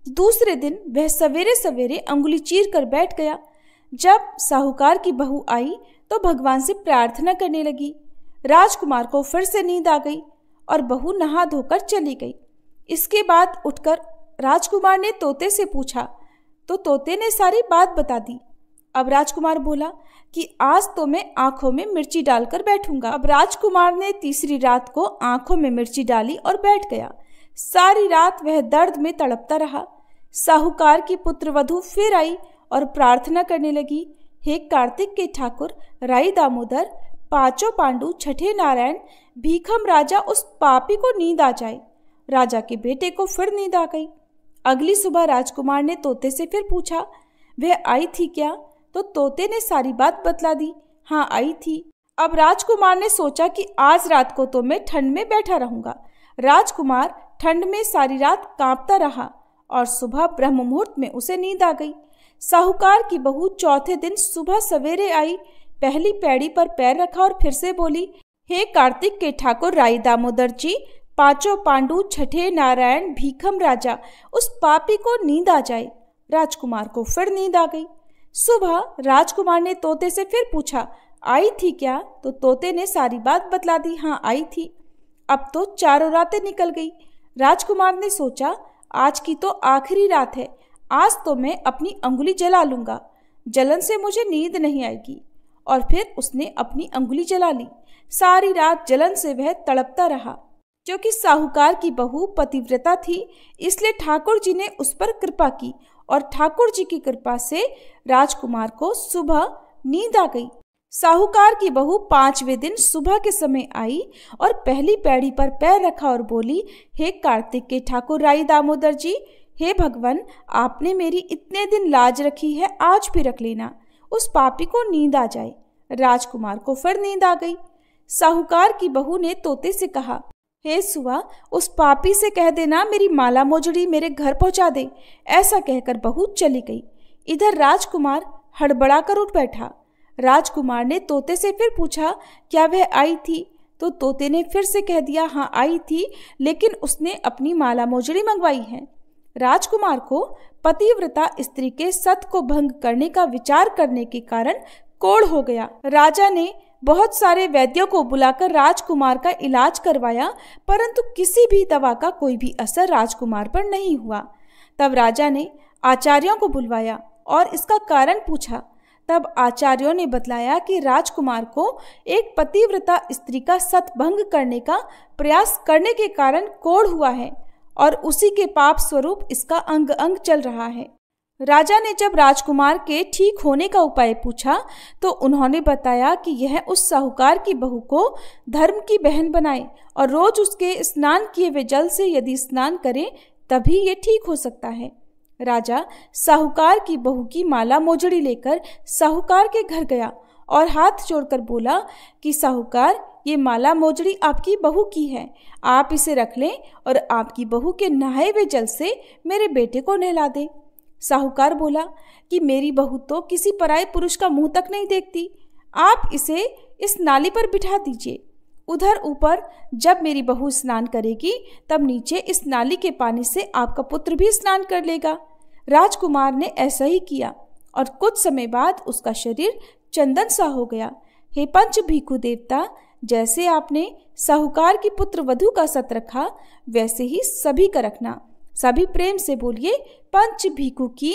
दूसरे दिन वह सवेरे सवेरे उंगली चीर कर बैठ गया। जब साहूकार की बहू आई तो भगवान से प्रार्थना करने लगी। राजकुमार को फिर से नींद आ गई और बहू नहा धोकर चली गई। इसके बाद उठकर राजकुमार ने तोते से पूछा तो तोते ने सारी बात बता दी। अब राजकुमार बोला कि आज तो मैं आंखों में मिर्ची डालकर बैठूंगा। अब राजकुमार ने तीसरी रात को आंखों में मिर्ची डाली और बैठ गया। सारी रात वह दर्द में तड़पता रहा। साहूकार की पुत्रवधू फिर आई और प्रार्थना करने लगी, हे कार्तिक के ठाकुर राई दामोदर, 5 पांडु छठे नारायण, भीखम राजा, उस पापी को नींद आ जाए। राजा के बेटे को फिर नींद आ गई। अगली सुबह राजकुमार ने तोते से फिर पूछा, वह आई थी क्या? तो तोते ने सारी बात बतला दी, हाँ आई थी। अब राजकुमार ने सोचा कि आज रात को तो मैं ठंड में बैठा रहूंगा। राजकुमार ठंड में सारी रात कांपता रहा और सुबह ब्रह्म मुहूर्त में उसे नींद आ गई। साहूकार की बहू चौथे दिन सुबह सवेरे आई, पहली पैड़ी पर पैर रखा और फिर से बोली, हे कार्तिक के ठाकुर राई दामोदर जी, पांचों पांडु, छठे नारायण, भीखम राजा, उस पापी को नींद आ जाए। राजकुमार को फिर नींद आ गई। सुबह राजकुमार ने तोते से फिर पूछा, आई थी क्या? तो तोते ने सारी बात बतला दी। हाँ, आई थी। अब तो चारों रातें निकल गई। राजकुमार ने सोचा, आज की तो आखिरी रात है, आज तो मैं अपनी अंगुली जला लूंगा, जलन से मुझे नींद नहीं आएगी। और फिर उसने अपनी अंगुली जला ली। सारी रात जलन से वह तड़पता रहा। क्योंकि साहूकार की बहू पतिव्रता थी, इसलिए ठाकुर जी ने उस पर कृपा की और ठाकुर जी की कृपा से राजकुमार को सुबह नींद आ गई। साहूकार की बहू 5वें दिन सुबह के समय आई और पहली पैड़ी पर पैर रखा और बोली, हे कार्तिक के ठाकुर राई दामोदर जी, हे भगवान, आपने मेरी इतने दिन लाज रखी है, आज भी रख लेना, उस पापी को नींद आ जाए। राजकुमार को फिर नींद आ गई। साहूकार की बहू ने तोते से कहा, हे सुआ, उस पापी से कह देना मेरी माला मोजड़ी मेरे घर पहुंचा दे। ऐसा कहकर बहू चली गई। इधर राजकुमार हड़बड़ा कर उठ बैठा। राजकुमार ने तोते से फिर पूछा, क्या वह आई थी? तो तोते ने फिर से कह दिया, हाँ आई थी, लेकिन उसने अपनी माला मोजड़ी मंगवाई है। राजकुमार को पतिव्रता स्त्री के सत को भंग करने का विचार करने के कारण कोढ़ हो गया। राजा ने बहुत सारे वैद्यों को बुलाकर राजकुमार का इलाज करवाया, परंतु किसी भी दवा का कोई भी असर राजकुमार पर नहीं हुआ। तब राजा ने आचार्यों को बुलवाया और इसका कारण पूछा। तब आचार्यों ने बतलाया कि राजकुमार को एक पतिव्रता स्त्री का सत भंग करने का प्रयास करने के कारण कोढ़ हुआ है और उसी के पाप स्वरूप इसका अंग अंग चल रहा है। राजा ने जब राजकुमार के ठीक होने का उपाय पूछा तो उन्होंने बताया कि यह उस साहूकार की बहू को धर्म की बहन बनाए और रोज उसके स्नान किए हुए जल से यदि स्नान करे तभी ये ठीक हो सकता है। राजा साहूकार की बहू की माला मोजड़ी लेकर साहूकार के घर गया और हाथ जोड़कर बोला कि साहूकार, ये माला मोजड़ी आपकी बहू की है, आप इसे रख लें और आपकी बहू के नहाए हुए जल से मेरे बेटे को नहला दें। साहूकार बोला कि मेरी बहू तो किसी पराये पुरुष का मुंह तक नहीं देखती, आप इसे इस नाली पर बिठा दीजिए। उधर ऊपर जब मेरी बहू स्नान करेगी तब नीचे इस नाली के पानी से आपका पुत्र भी स्नान कर लेगा। राजकुमार ने ऐसा ही किया और कुछ समय बाद उसका शरीर चंदन सा हो गया। हे पंच भिखु देवता, जैसे आपने साहूकार की पुत्र वधू का सत रखा वैसे ही सभी का रखना। सभी प्रेम से बोलिए पंच भिखु की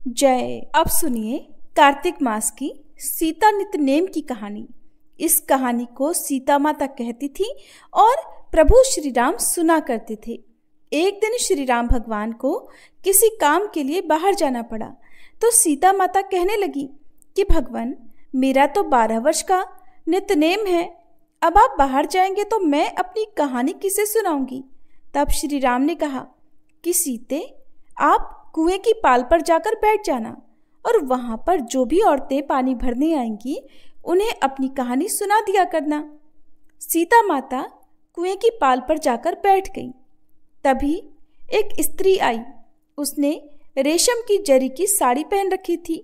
जय। अब सुनिए कार्तिक मास की सीता नित्यनेम की कहानी। इस कहानी को सीता माता कहती थी और प्रभु श्री राम सुना करते थे। एक दिन श्री राम भगवान को किसी काम के लिए बाहर जाना पड़ा तो सीता माता कहने लगी कि भगवान, मेरा तो 12 वर्ष का नित्यनेम है, अब आप बाहर जाएंगे तो मैं अपनी कहानी किसे सुनाऊंगी। तब श्री राम ने कहा कि सीते, आप कुएं की पाल पर जाकर बैठ जाना और वहां पर जो भी औरतें पानी भरने आएंगी उन्हें अपनी कहानी सुना दिया करना। सीता माता कुएं की पाल पर जाकर बैठ गई। तभी एक स्त्री आई। उसने रेशम की जरी की साड़ी पहन रखी थी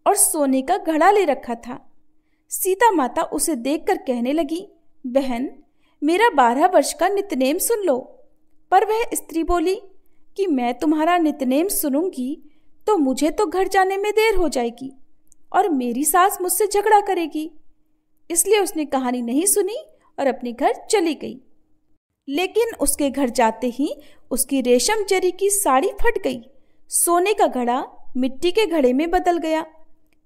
और सोने का घड़ा ले रखा था। सीता माता उसे देखकर कहने लगी, बहन, मेरा 12 वर्ष का नित्यनेम सुन लो। पर वह स्त्री बोली कि मैं तुम्हारा नित्यनेम सुनूंगी तो मुझे तो घर जाने में देर हो जाएगी और मेरी सास मुझसे झगड़ा करेगी। इसलिए उसने कहानी नहीं सुनी और अपने घर चली गई। लेकिन उसके घर जाते ही उसकी रेशम जरी की साड़ी फट गई, सोने का घड़ा मिट्टी के घड़े में बदल गया।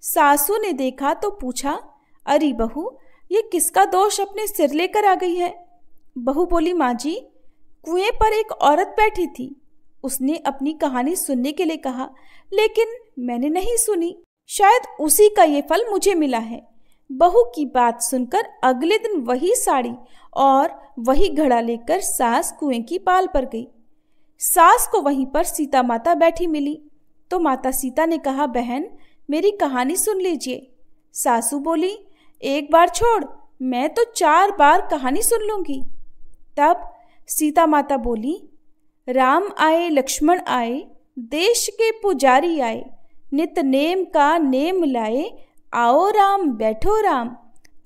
सासू ने देखा तो पूछा, अरे बहू, ये किसका दोष अपने सिर लेकर आ गई है? बहू बोली, माँ जी, कुएं पर एक औरत बैठी थी, उसने अपनी कहानी सुनने के लिए कहा, लेकिन मैंने नहीं सुनी, शायद उसी का ये फल मुझे मिला है। बहू की बात सुनकर अगले दिन वही साड़ी और वही घड़ा लेकर सास कुएं की पाल पर गई। सास को वहीं पर सीता माता बैठी मिली तो माता सीता ने कहा, बहन, मेरी कहानी सुन लीजिए। सासू बोली, एक बार छोड़, मैं तो 4 बार कहानी सुन लूंगी। तब सीता माता बोली, राम आए लक्ष्मण आए, देश के पुजारी आए, नित नेम का नेम लाए, आओ राम बैठो राम,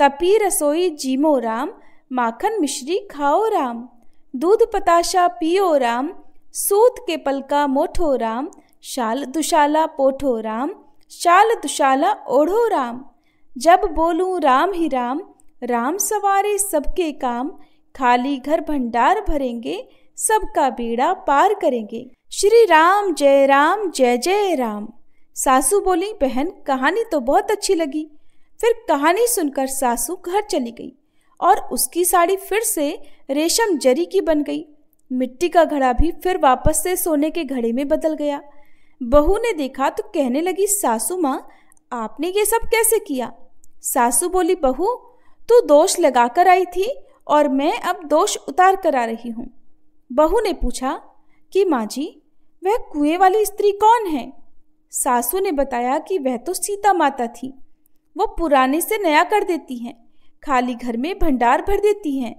तपी रसोई जीमो राम, माखन मिश्री खाओ राम, दूध पताशा पियो राम, सूत के पलका मोठो राम, शाल दुशाला पोठो राम, शाल दुशाला ओढ़ो राम। जब बोलूं राम ही राम, राम सवारे सबके काम, खाली घर भंडार भरेंगे, सबका बेड़ा पार करेंगे। श्री राम जय जय राम। सासू बोली, बहन कहानी तो बहुत अच्छी लगी। फिर कहानी सुनकर सासू घर चली गई और उसकी साड़ी फिर से रेशम जरी की बन गई। मिट्टी का घड़ा भी फिर वापस से सोने के घड़े में बदल गया। बहू ने देखा तो कहने लगी, सासू माँ आपने ये सब कैसे किया? सासू बोली, बहू तू दोष लगा कर आई थी और मैं अब दोष उतार कर आ रही हूँ। बहू ने पूछा कि माँ जी वह कुएं वाली स्त्री कौन है? सासू ने बताया कि वह तो सीता माता थी। वो पुराने से नया कर देती हैं, खाली घर में भंडार भर देती हैं।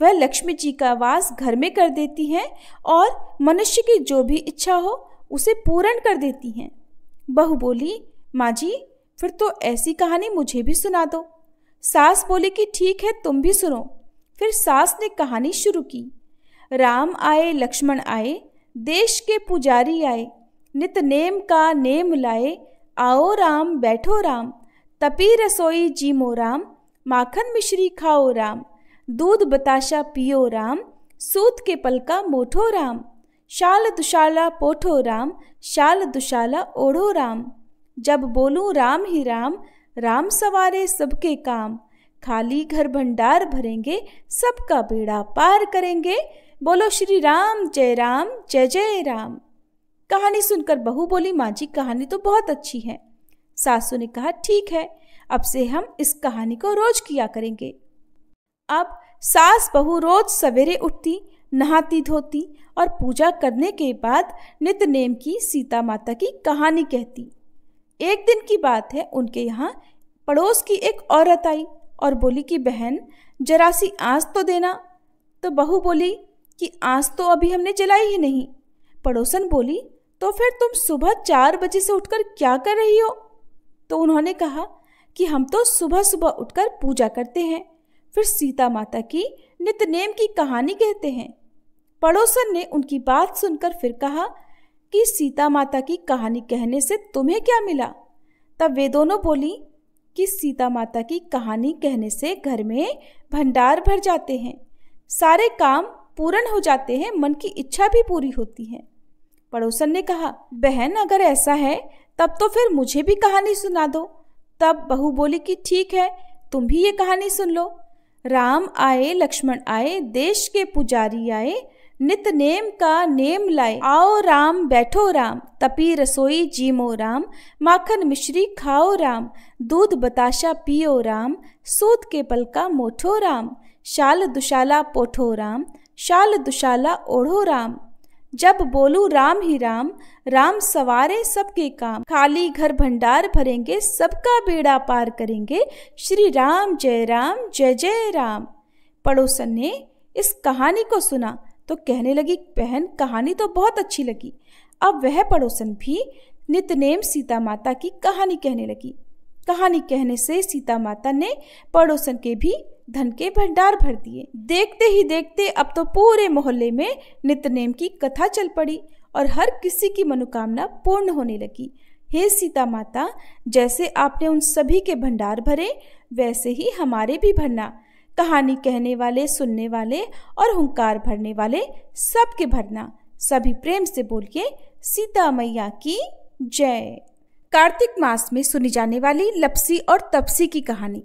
वह लक्ष्मी जी का वास घर में कर देती हैं और मनुष्य की जो भी इच्छा हो उसे पूर्ण कर देती हैं। बहू बोली, माँ जी फिर तो ऐसी कहानी मुझे भी सुना दो। सास बोली कि ठीक है तुम भी सुनो। फिर सास ने कहानी शुरू की। राम आए लक्ष्मण आए, देश के पुजारी आए, नित नेम का नेम लाए, आओ राम बैठो राम, तपी रसोई जीमो राम, माखन मिश्री खाओ राम, दूध बताशा पियो राम, सूत के पलका मोठो राम, शाल दुशाला पोठो राम, शाल दुशाला ओढ़ो राम। जब बोलूं राम ही राम, राम सवारे सबके काम, खाली घर भंडार भरेंगे, सबका बेड़ा पार करेंगे। बोलो श्री राम जय जय राम। कहानी सुनकर बहू बोली, माँ जी कहानी तो बहुत अच्छी है। सासू ने कहा, ठीक है अब से हम इस कहानी को रोज किया करेंगे। अब सास बहू रोज सवेरे उठती, नहाती धोती और पूजा करने के बाद नित नेम की सीता माता की कहानी कहती। एक दिन की बात है, उनके यहाँ पड़ोस की एक औरत आई और बोली कि बहन जरा सी आँच तो देना। तो बहू बोली कि आँच तो अभी हमने जलाई ही नहीं। पड़ोसन बोली, तो फिर तुम सुबह 4 बजे से उठकर क्या कर रही हो? तो उन्होंने कहा कि हम तो सुबह सुबह उठकर पूजा करते हैं, फिर सीता माता की नितनेम की कहानी कहते हैं। पड़ोसन ने उनकी बात सुनकर फिर कहा कि सीता माता की कहानी कहने से तुम्हें क्या मिला? तब वे दोनों बोली कि सीता माता की कहानी कहने से घर में भंडार भर जाते हैं, सारे काम पूर्ण हो जाते हैं, मन की इच्छा भी पूरी होती है। पड़ोसन ने कहा, बहन अगर ऐसा है तब तो फिर मुझे भी कहानी सुना दो। तब बहू बोली कि ठीक है तुम भी ये कहानी सुन लो। राम आए लक्ष्मण आए, देश के पुजारी आए, नित नेम का नेम लाए, आओ राम बैठो राम, तपी रसोई जीमो राम, माखन मिश्री खाओ राम, दूध बताशा पियो राम, सूत के पलका मोठो राम, शाल दुशाला पोठो राम, शाल दुशाला ओढ़ो राम। जब बोलू राम ही राम, राम सवारे सबके काम, खाली घर भंडार भरेंगे, सबका बेड़ा पार करेंगे, श्री राम जय जय राम। पड़ोसन ने इस कहानी को सुना तो कहने लगी, बहन कहानी तो बहुत अच्छी लगी। अब वह पड़ोसन भी नितनेम सीता माता की कहानी कहने लगी। कहानी कहने से सीता माता ने पड़ोसन के भी धन के भंडार भर दिए। देखते ही देखते अब तो पूरे मोहल्ले में नितनेम की कथा चल पड़ी और हर किसी की मनोकामना पूर्ण होने लगी। हे सीता माता, जैसे आपने उन सभी के भंडार भरे वैसे ही हमारे भी भरना। कहानी कहने वाले, सुनने वाले और हुंकार भरने वाले सबके भरना। सभी प्रेम से बोलिए सीता मैया की जय। कार्तिक मास में सुनी जाने वाली लपसी और तपसी की कहानी।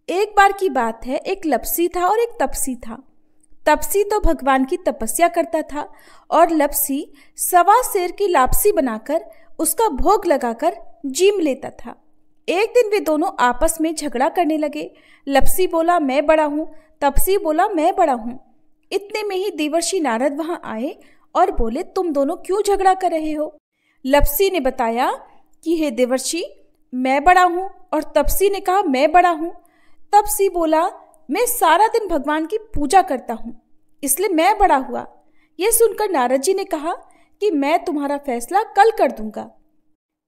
एक बार की बात है, एक लपसी था और एक तपसी था। तपसी तो भगवान की तपस्या करता था और लपसी 1.25 सेर की लापसी बनाकर उसका भोग लगाकर जीम लेता था। एक दिन वे दोनों आपस में झगड़ा करने लगे। लपसी बोला मैं बड़ा हूँ, तपसी बोला मैं बड़ा हूँ। इतने में ही देवर्षि नारद वहां आए और बोले, तुम दोनों क्यों झगड़ा कर रहे हो? लपसी ने बताया कि हे देवर्षि मैं बड़ा हूँ, और तपसी ने कहा मैं बड़ा हूँ। तपसी बोला मैं सारा दिन भगवान की पूजा करता हूँ इसलिए मैं बड़ा हुआ। यह सुनकर नारद जी ने कहा कि मैं तुम्हारा फैसला कल कर दूंगा।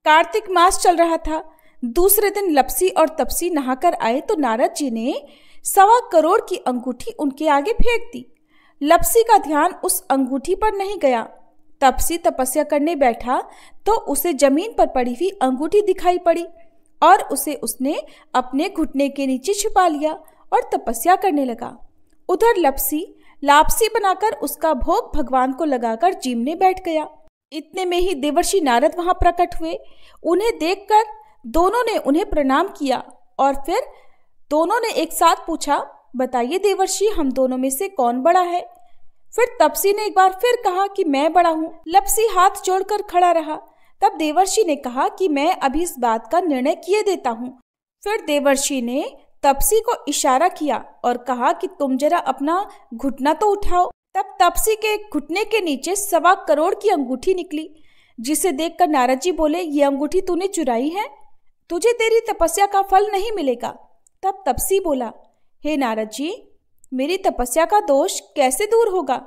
कार्तिक मास चल रहा था। दूसरे दिन लपसी और तपसी नहाकर आए तो नारद जी ने 1.25 करोड़ की अंगूठी उनके आगे फेंक दी। लपसी का ध्यान उस अंगूठी पर नहीं गया। तपसी तपस्या करने बैठा तो उसे जमीन पर पड़ी हुई अंगूठी दिखाई पड़ी और उसे उसने अपने घुटने के नीचे छुपा लिया और तपस्या करने लगा। उधर लपसी लापसी बनाकर उसका भोग भगवान को लगाकर जीमने बैठ गया। इतने में ही देवर्षि नारद वहां प्रकट हुए। उन्हें देखकर दोनों ने उन्हें प्रणाम किया और फिर दोनों ने एक साथ पूछा, बताइए देवर्षि, हम दोनों में से कौन बड़ा है? फिर तपसी ने एक बार फिर कहा कि मैं बड़ा हूँ। लपसी हाथ जोड़कर खड़ा रहा। तब देवर्षि ने कहा कि मैं अभी इस बात का निर्णय किए देता हूँ। फिर देवर्षि ने तपसी को इशारा किया और कहा कि तुम जरा अपना घुटना तो उठाओ। तब तपसी के घुटने के नीचे 1.25 करोड़ की अंगूठी निकली, जिसे देखकर नारद जी बोले, ये अंगूठी तूने चुराई है, तुझे तेरी तपस्या का फल नहीं मिलेगा। तब तपसी बोला, हे नारद जी, मेरी तपस्या का दोष कैसे दूर होगा?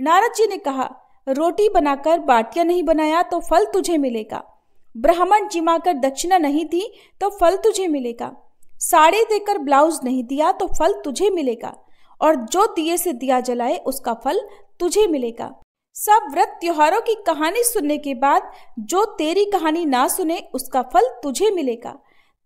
नारद जी ने कहा, रोटी बनाकर बाटियां नहीं बनाया तो फल तुझे मिलेगा, ब्राह्मण जिमाकर दक्षिणा नहीं दी तो फल तुझे मिलेगा, साड़ी देकर ब्लाउज नहीं दिया तो फल तुझे मिलेगा, और जो दिए से दिया जलाए उसका फल तुझे मिलेगा। सब व्रत त्योहारों की कहानी सुनने के बाद जो तेरी कहानी ना सुने उसका फल तुझे मिलेगा।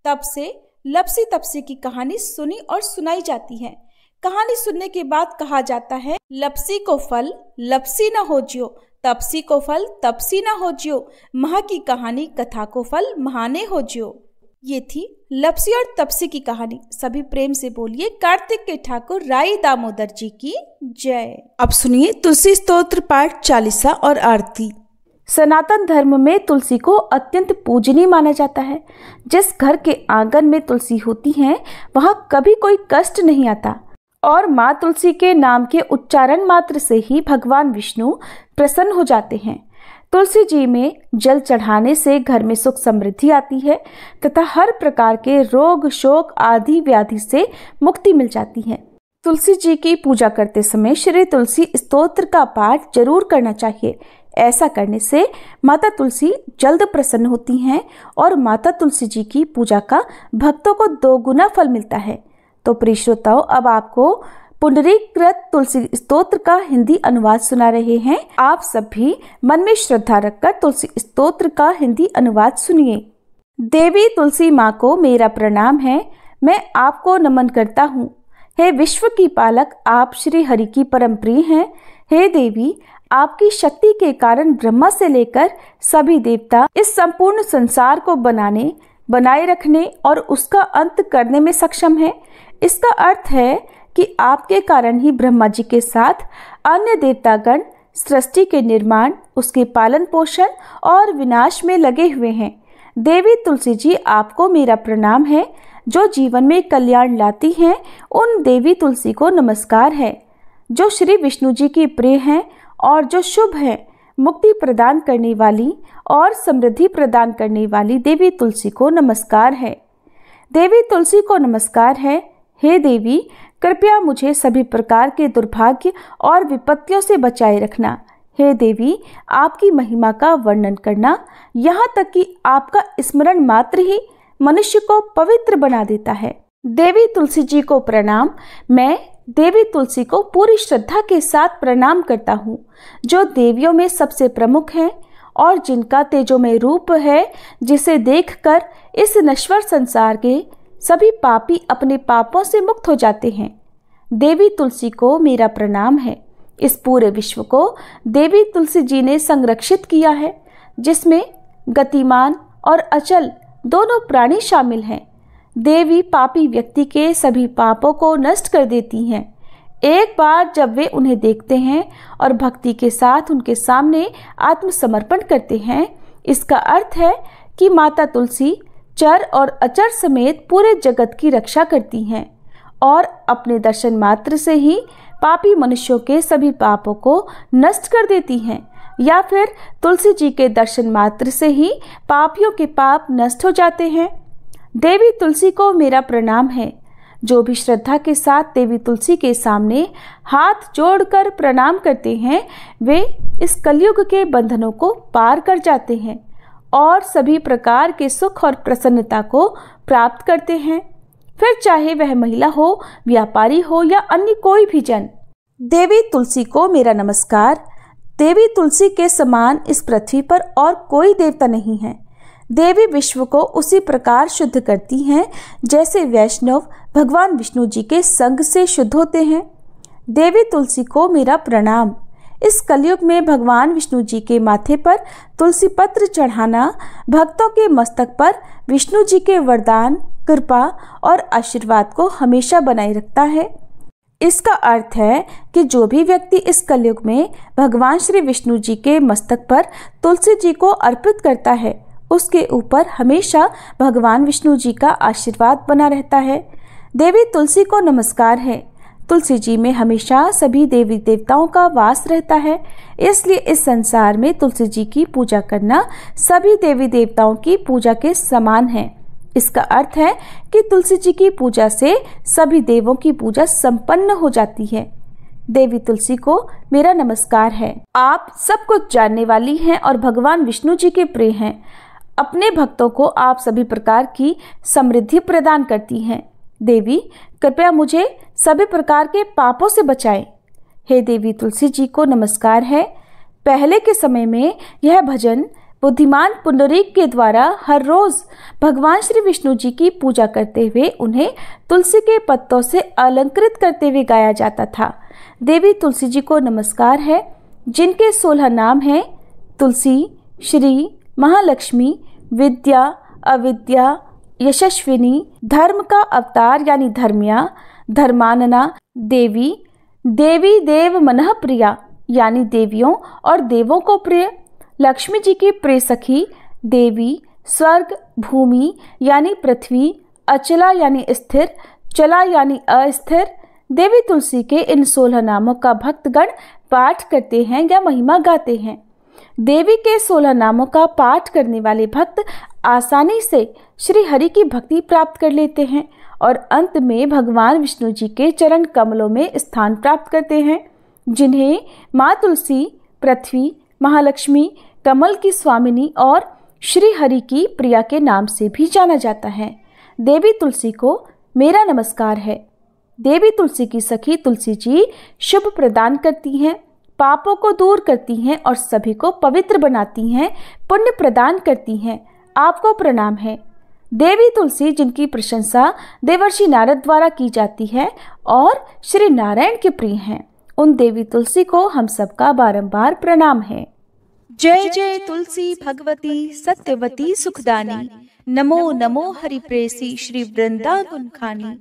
तब से लपसी तपसी की कहानी सुनी और सुनाई जाती है। कहानी सुनने के बाद कहा जाता है, लपसी को फल लपसी न हो जियो, तपसी को फल तपसी न हो जियो, महा की कहानी कथा को फल महाने हो जियो। ये थी लपसी और तपसी की कहानी। सभी प्रेम से बोलिए कार्तिक के ठाकुर राई दामोदर जी की जय। अब सुनिए तुलसी स्तोत्र पाठ, चालीसा और आरती। सनातन धर्म में तुलसी को अत्यंत पूजनीय माना जाता है। जिस घर के आंगन में तुलसी होती है वहां कभी कोई कष्ट नहीं आता और माँ तुलसी के नाम के उच्चारण मात्र से ही भगवान विष्णु प्रसन्न हो जाते हैं। तुलसी जी में जल चढ़ाने से घर में सुख समृद्धि आती है तथा हर प्रकार के रोग शोक आदि व्याधि से मुक्ति मिल जाती है। तुलसी जी की पूजा करते समय श्री तुलसी स्तोत्र का पाठ जरूर करना चाहिए। ऐसा करने से माता तुलसी जल्द प्रसन्न होती हैं और माता तुलसी जी की पूजा का भक्तों को 2 गुना फल मिलता है। तो प्रिय श्रोताओ, अब आपको पुंडरीकृत तुलसी स्तोत्र का हिंदी अनुवाद सुना रहे हैं। आप सब भी मन में श्रद्धा रखकर तुलसी स्तोत्र का हिंदी अनुवाद सुनिए। देवी तुलसी माँ को मेरा प्रणाम है, मैं आपको नमन करता हूँ। हे विश्व की पालक, आप श्री हरि की परम प्रिय हैं। हे देवी, आपकी शक्ति के कारण ब्रह्मा से लेकर सभी देवता इस संपूर्ण संसार को बनाए रखने और उसका अंत करने में सक्षम है। इसका अर्थ है कि आपके कारण ही ब्रह्मा जी के साथ अन्य देवतागण सृष्टि के निर्माण, उसके पालन पोषण और विनाश में लगे हुए हैं। देवी तुलसी जी, आपको मेरा प्रणाम है। जो जीवन में कल्याण लाती हैं उन देवी तुलसी को नमस्कार है। जो श्री विष्णु जी की प्रिय हैं और जो शुभ है, मुक्ति प्रदान करने वाली और समृद्धि प्रदान करने वाली देवी तुलसी को नमस्कार है। देवी तुलसी को नमस्कार है। हे देवी, कृपया मुझे सभी प्रकार के दुर्भाग्य और विपत्तियों से बचाए रखना। हे देवी, आपकी महिमा का वर्णन करना, यहाँ तक कि आपका स्मरण मात्र ही मनुष्य को पवित्र बना देता है। देवी तुलसी जी को प्रणाम। मैं देवी तुलसी को पूरी श्रद्धा के साथ प्रणाम करता हूँ, जो देवियों में सबसे प्रमुख है और जिनका तेजोमय रूप है, जिसे देखकर इस नश्वर संसार के सभी पापी अपने पापों से मुक्त हो जाते हैं। देवी तुलसी को मेरा प्रणाम है। इस पूरे विश्व को देवी तुलसी जी ने संरक्षित किया है, जिसमें गतिमान और अचल दोनों प्राणी शामिल हैं। देवी पापी व्यक्ति के सभी पापों को नष्ट कर देती हैं। एक बार जब वे उन्हें देखते हैं और भक्ति के साथ उनके सामने आत्मसमर्पण करते हैं, इसका अर्थ है कि माता तुलसी चर और अचर समेत पूरे जगत की रक्षा करती हैं और अपने दर्शन मात्र से ही पापी मनुष्यों के सभी पापों को नष्ट कर देती हैं, या फिर तुलसी जी के दर्शन मात्र से ही पापियों के पाप नष्ट हो जाते हैं। देवी तुलसी को मेरा प्रणाम है। जो भी श्रद्धा के साथ देवी तुलसी के सामने हाथ जोड़कर प्रणाम करते हैं, वे इस कलयुग के बंधनों को पार कर जाते हैं और सभी प्रकार के सुख और प्रसन्नता को प्राप्त करते हैं, फिर चाहे वह महिला हो, व्यापारी हो या अन्य कोई भी जन। देवी तुलसी को मेरा नमस्कार। देवी तुलसी के समान इस पृथ्वी पर और कोई देवता नहीं है। देवी विश्व को उसी प्रकार शुद्ध करती हैं जैसे वैष्णव भगवान विष्णु जी के संग से शुद्ध होते हैं। देवी तुलसी को मेरा प्रणाम। इस कलयुग में भगवान विष्णु जी के माथे पर तुलसी पत्र चढ़ाना भक्तों के मस्तक पर विष्णु जी के वरदान, कृपा और आशीर्वाद को हमेशा बनाए रखता है। इसका अर्थ है कि जो भी व्यक्ति इस कलयुग में भगवान श्री विष्णु जी के मस्तक पर तुलसी जी को अर्पित करता है, उसके ऊपर हमेशा भगवान विष्णु जी का आशीर्वाद बना रहता है। देवी तुलसी को नमस्कार है। तुलसी जी में हमेशा सभी देवी देवताओं का वास रहता है, इसलिए इस संसार में तुलसी जी की पूजा करना सभी देवी देवताओं की पूजा के समान है। इसका अर्थ है कि तुलसी जी की पूजा से सभी देवों की पूजा संपन्न हो जाती है। देवी तुलसी को मेरा नमस्कार है। आप सब कुछ जानने वाली हैं और भगवान विष्णु जी के प्रिय हैं। अपने भक्तों को आप सभी प्रकार की समृद्धि प्रदान करती हैं। देवी कृपया मुझे सभी प्रकार के पापों से बचाएं। हे देवी तुलसी जी को नमस्कार है। पहले के समय में यह भजन बुद्धिमान पुंडरीक के द्वारा हर रोज भगवान श्री विष्णु जी की पूजा करते हुए उन्हें तुलसी के पत्तों से अलंकृत करते हुए गाया जाता था। देवी तुलसी जी को नमस्कार है, जिनके 16 नाम हैं तुलसी, श्री, महालक्ष्मी, विद्या, अविद्या, यशस्विनी, धर्म का अवतार यानी धर्म्या, धर्मानना, देवी, देवी देव मनः प्रिया यानी देवियों और देवों को प्रिय, लक्ष्मी जी की प्रिय सखी, देवी, स्वर्ग, भूमि यानी पृथ्वी, अचला यानी स्थिर, चला यानी अस्थिर। देवी तुलसी के इन 16 नामों का भक्तगण पाठ करते हैं या महिमा गाते हैं। देवी के 16 नामों का पाठ करने वाले भक्त आसानी से श्री हरि की भक्ति प्राप्त कर लेते हैं और अंत में भगवान विष्णु जी के चरण कमलों में स्थान प्राप्त करते हैं, जिन्हें माँ तुलसी, पृथ्वी, महालक्ष्मी, कमल की स्वामिनी और श्री हरि की प्रिया के नाम से भी जाना जाता है। देवी तुलसी को मेरा नमस्कार है। देवी तुलसी की सखी तुलसी जी शुभ प्रदान करती हैं, पापों को दूर करती हैं और सभी को पवित्र बनाती हैं, पुण्य प्रदान करती हैं। आपको प्रणाम है। देवी तुलसी जिनकी प्रशंसा देवर्षि नारद द्वारा की जाती है और श्री नारायण के प्रिय हैं, उन देवी तुलसी को हम सबका बारंबार प्रणाम है। जय जय तुलसी भगवती सत्यवती सुखदानी, नमो नमो हरि प्रेसी श्री वृंदा गुणखानी,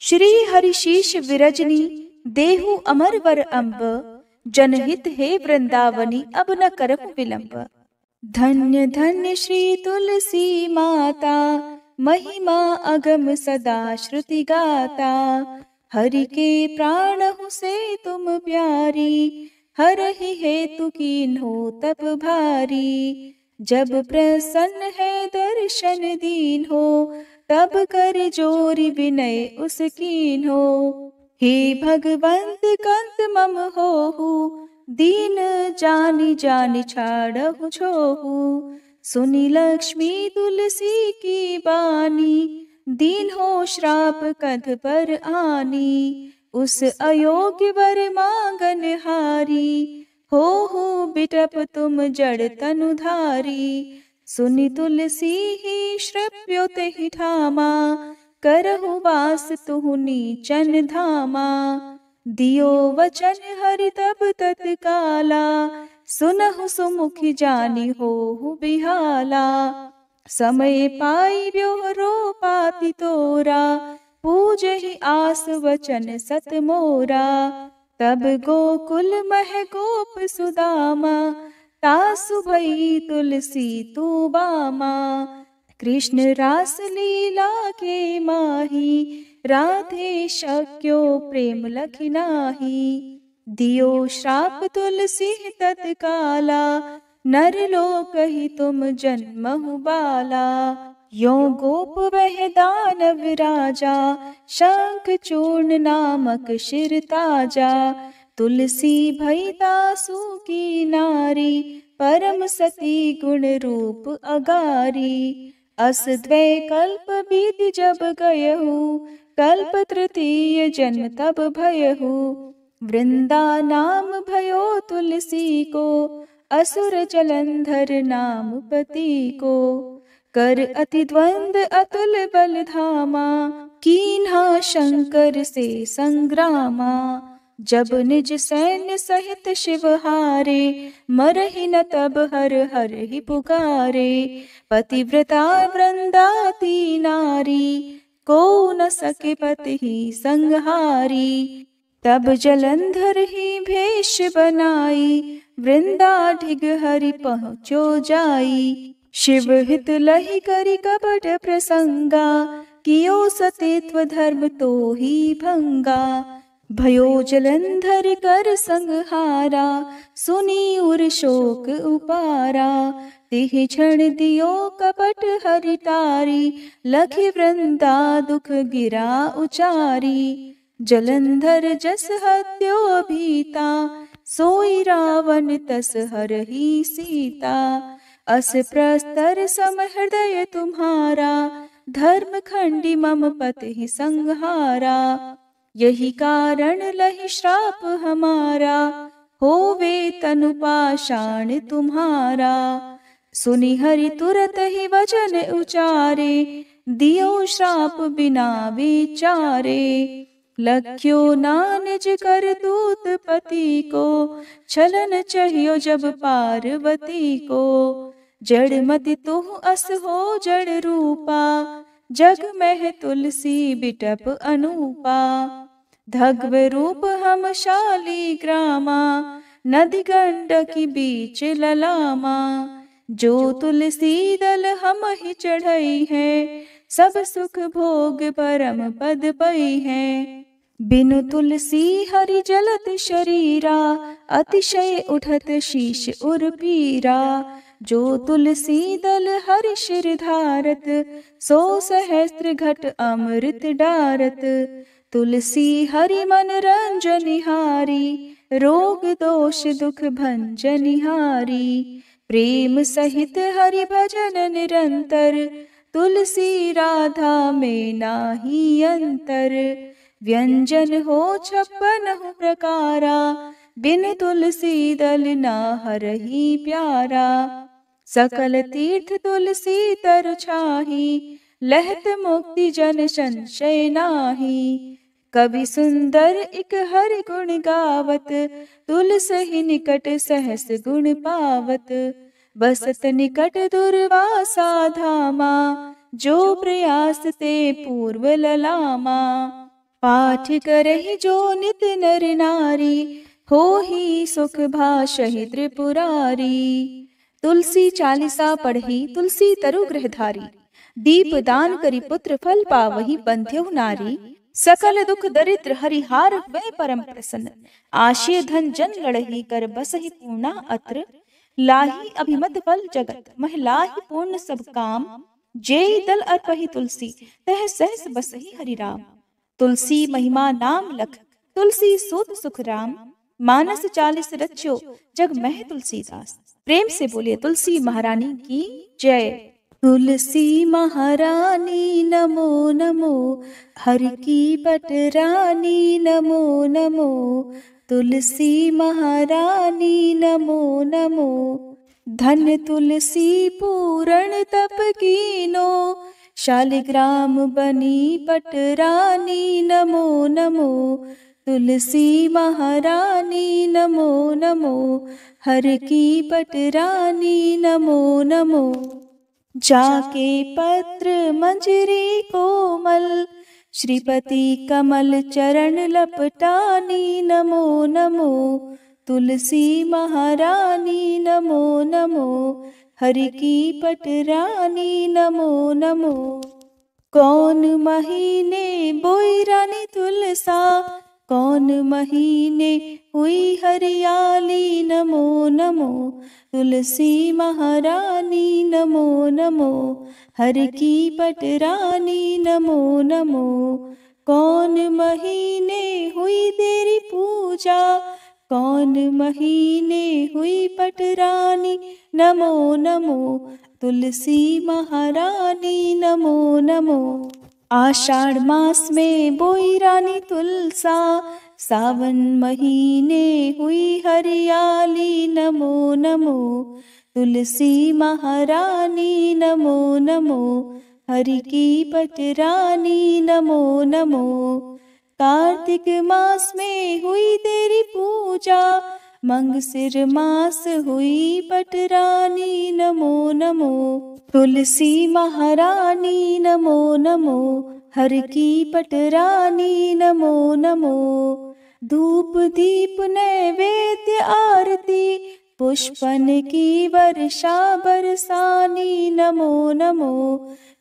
श्री हरि शीश विरजनी देहु अमर वर अम्ब, जनहित है वृंदावनी अब न करहु विलंब। धन्य धन्य श्री तुलसी माता, महिमा अगम सदा श्रुति गाता, हरि के प्राण हूँ से तुम प्यारी, हर ही हेतु कीन्हो तप भारी। जब प्रसन्न है दर्शन दीन हो, तब कर जोरी विनय उस कीन्हो। हे भगवंत कंत मम होहु, दीन जानी जानी छाड़हु छोहु। सुनी लक्ष्मी तुलसी की बानी, दीन हो श्राप कध पर आनी। उस अयोग्य वर मांगन हारी, हो बिटप तुम जड़ तनुधारी। सुनि तुलसी ही श्रव्यो तेहि ठामा, करहु वास तुहु नीचन धामा। दियो वचन हरि तब तत्काला, सुनहु सुमुखि जानी होहु बिहाला। समय पाई ब्योहरो पाति तोरा, पूजहि आस वचन सत मोरा। तब गोकुल मह गोप सुदामा, तासु भई तुलसी तू बामा। कृष्ण रास लीला के माही, राधे शक्यो प्रेम लखि नाहि। दियो श्राप तुलसी तत्काला, नर लोक ही तुम जन्महु बाला। यो गोप वह दानव राजा, शंख चूर्ण नामक शिर ताजा। तुलसी भई दासु की नारी, परम सती गुण रूप अगारी। अस द्वै कल्प बीत जब गयहु, कल्प तृतीय जन्म तब भयहु। वृंदा नाम भयो तुलसी को, असुर जलंधर नाम पति को। कर अति द्वंद अतुल बल धामा, कीन्हा शंकर से संग्रामा। जब निज सैन्य सहित शिव हारे, मरहि न तब हर हर ही पुकारे। पतिव्रता वृंदाती नारी, को न सके पति ही संहारी। तब जलंधर ही भेष बनाई, वृंदा ढिग हरि पहुँचो जाई। शिव हित लहि करि कपट प्रसंगा, कियो सतीत्व धर्म तो ही भंगा। भयो जलंधर कर संहारा, सुनी उर शोक उपारा। तिह क्षण दियो कपट हरि तारी, लखि वृंदा दुख गिरा उचारी। जलंधर जस हत्यो भीता, सोई रावण तस हरहि सीता। अस प्रस्तर सम हृदय तुम्हारा, धर्म खंडी मम पति संहारा। यही कारण लहि श्राप हमारा, होवे तनु पाषाण तुम्हारा। सुनि हरि तुरत ही वचन उचारे, दियो श्राप बिना विचारे। लख्यो ना निज कर दूत पति को, छलन चाहियो जब पार्वती को। जड़ मति तुह अस हो जड़ रूपा, जग में तुलसी बिटप अनूपा। धग्व रूप हम शाली ग्रामा, नदी गंडकी बीच ललामा। जो तुलसी दल हम ही चढ़ई है, सब सुख भोग परम पद पई है। बिनु तुलसी हरि जलत शरीरा, अतिशय उठत शीश उर पीरा। जो तुलसी दल हरि शिर धारत, सो सहस्त्र घट अमृत डारत। तुलसी हरि मन रंजनिहारी, रोग दोष दुख भंजनिहारी। प्रेम सहित हरि भजन निरंतर, तुलसी राधा में नाही अंतर। व्यंजन हो 56 प्रकारा, बिन तुलसी दल ना हरहि प्यारा। सकल तीर्थ तुलसी तर छाही, लहत मुक्ति जन संशय नाही। कवि सुंदर इक हरि गुण गावत, तुलसी निकट सहस गुण पावत। बसत निकट दुर्वासा धामा, जो प्रयास ते पूर्व ललामा। पाठ करहि जो नित नर नारी, हो ही सुख भाषहि त्रिपुरारी। तुलसी चालीसा पढ़ी तुलसी तरु गृहधारी, दीप दान करी पुत्र फल पावहि बंध्यु नारी। सकल दुख दरिद्र हरिहार वै परम प्रसन्न, आशय धन जन लड़ही कर बसहि पूर्णा अत्र। लाही अभिमत फल जगत मह लाही पूर्ण सब काम, जेहि दल अर्पहि तुलसी तह सहस बसहि हरि राम। तुलसी महिमा नाम लख, तुलसी सूत सुख राम। मानस 40 रच्यो जग मह तुलसीदास। प्रेम से बोलिए तुलसी महारानी की जय। तुलसी महारानी नमो नमो, हर की पटरानी नमो नमो। तुलसी महारानी नमो नमो, धन तुलसी पूरण तप कीनो। शालिग्राम बनी पटरानी नमो नमो। तुलसी महारानी नमो नमो, हर की पटरानी नमो नमो। जाके पत्र मंजरी कोमल, श्रीपति कमल चरण लपटानी नमो नमो। तुलसी महारानी नमो नमो, हरि की पटरानी नमो नमो। कौन महीने बोई रानी तुलसा, कौन महीने हुई हरियाली नमो नमो। तुलसी महारानी नमो नमो, हर की पटरानी नमो नमो। कौन महीने हुई तेरी पूजा, कौन महीने हुई पटरानी नमो नमो। तुलसी महारानी नमो नमो। आषाढ़ मास में बोई रानी तुलसा, सावन महीने हुई हरियाली, नमो नमो तुलसी महारानी, नमो नमो हरि की पटरानी, नमो नमो। कार्तिक मास में हुई तेरी पूजा, मंगसिर मास हुई पटरानी, नमो नमो तुलसी महारानी, नमो नमो हर की पटरानी, नमो नमो। धूप दीप नैवेद्य आरती, पुष्पन की वर्षा बरसानी, नमो नमो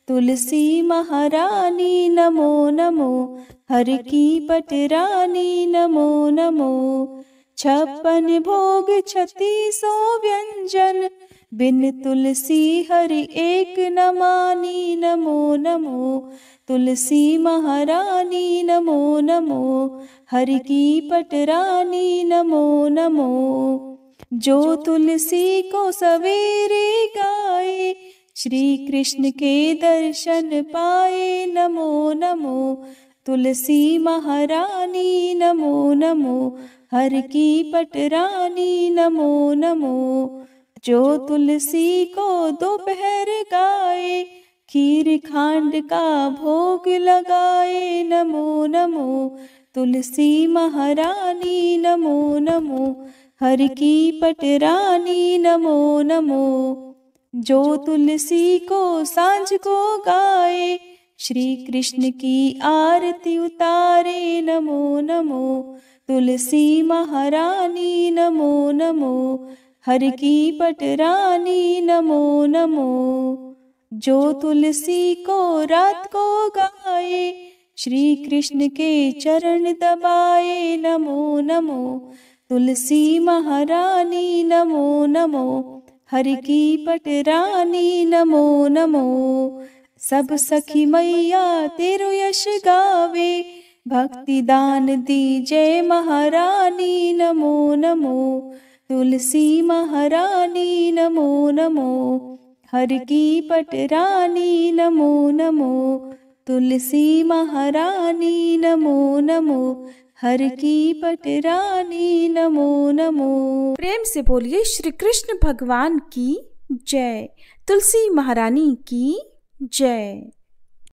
तुलसी महारानी, नमो नमो हर की पटरानी, नमो नमो। 56 भोग 3600 व्यंजन, बिन तुलसी हरि एक न मानी, नमो नमो तुलसी महारानी, नमो नमो हरि की पटरानी, नमो नमो। जो तुलसी को सवेरे गाए, श्री कृष्ण के दर्शन पाए, नमो नमो तुलसी महारानी, नमो नमो हर की पटरानी, नमो नमो। जो तुलसी को दोपहर गाए, खीर खांड का भोग लगाए, नमो नमो तुलसी महारानी, नमो नमो हर की पटरानी, नमो नमो। जो तुलसी को सांझ को गाए, श्री कृष्ण की आरती उतारे, नमो नमो तुलसी महारानी, नमो नमो हर की पटरानी, नमो नमो। जो तुलसी को रात को गाए, श्री कृष्ण के चरण दबाए, नमो नमो तुलसी महारानी, नमो नमो हर की पटरानी, नमो नमो। सब सखी मैया तेरो यश गावे, भक्ति दान दी जय महारानी, नमो नमो तुलसी महारानी, नमो नमो हर की पटरानी, नमो नमो तुलसी महारानी, नमो नमो हर की पटरानी, नमो नमो। प्रेम से बोलिए श्री कृष्ण भगवान की जय, तुलसी महारानी की जय।